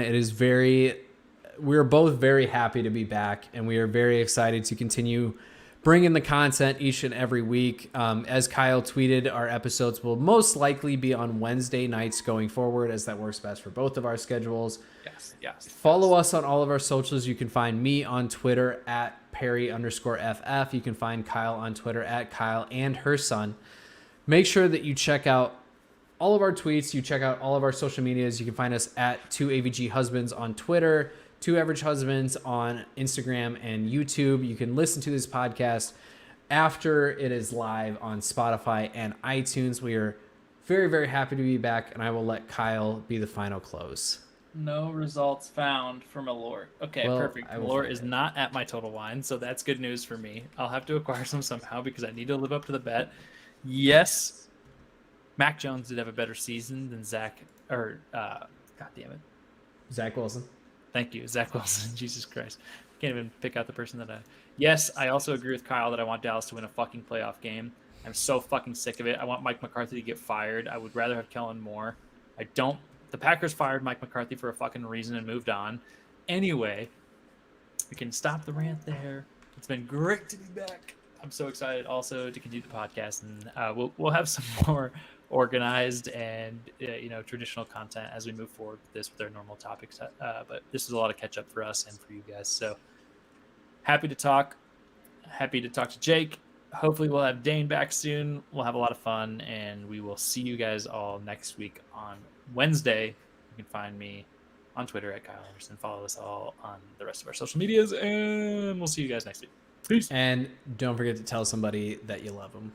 We're both very happy to be back, and we are very excited to continue bringing the content each and every week. As Kyle tweeted, our episodes will most likely be on Wednesday nights going forward, as that works best for both of our schedules. Yes. Follow us on all of our socials. You can find me on Twitter at Perry_FF. You can find Kyle on Twitter at Kyle and her son. Make sure that you check out all of our tweets. You check out all of our social medias. You can find us at 2AVG Husbands on Twitter, 2 Average Husbands on Instagram and YouTube. You can listen to this podcast after it is live on Spotify and iTunes. We are very, very happy to be back, and I will let Kyle be the final close. No results found for Malort. Okay, Well, perfect. Malort is not at my Total Wine, so that's good news for me. I'll have to acquire some somehow because I need to live up to the bet. Yes, Mac Jones did have a better season than Zach, God damn it. Zach Wilson. Thank you, Zach Wilson. Jesus Christ. Can't even pick out the person that Yes, I also agree with Kyle that I want Dallas to win a fucking playoff game. I'm so fucking sick of it. I want Mike McCarthy to get fired. I would rather have Kellen Moore. The Packers fired Mike McCarthy for a fucking reason and moved on. Anyway, we can stop the rant there. It's been great to be back. I'm so excited also to continue the podcast, and we'll have some more organized and traditional content as we move forward with our normal topics. But this is a lot of catch up for us and for you guys. So happy to talk to Jake. Hopefully we'll have Dane back soon. We'll have a lot of fun, and we will see you guys all next week on Wednesday. You can find me on Twitter at Kyle Anderson. Follow us all on the rest of our social medias, and we'll see you guys next week. Peace. And don't forget to tell somebody that you love them.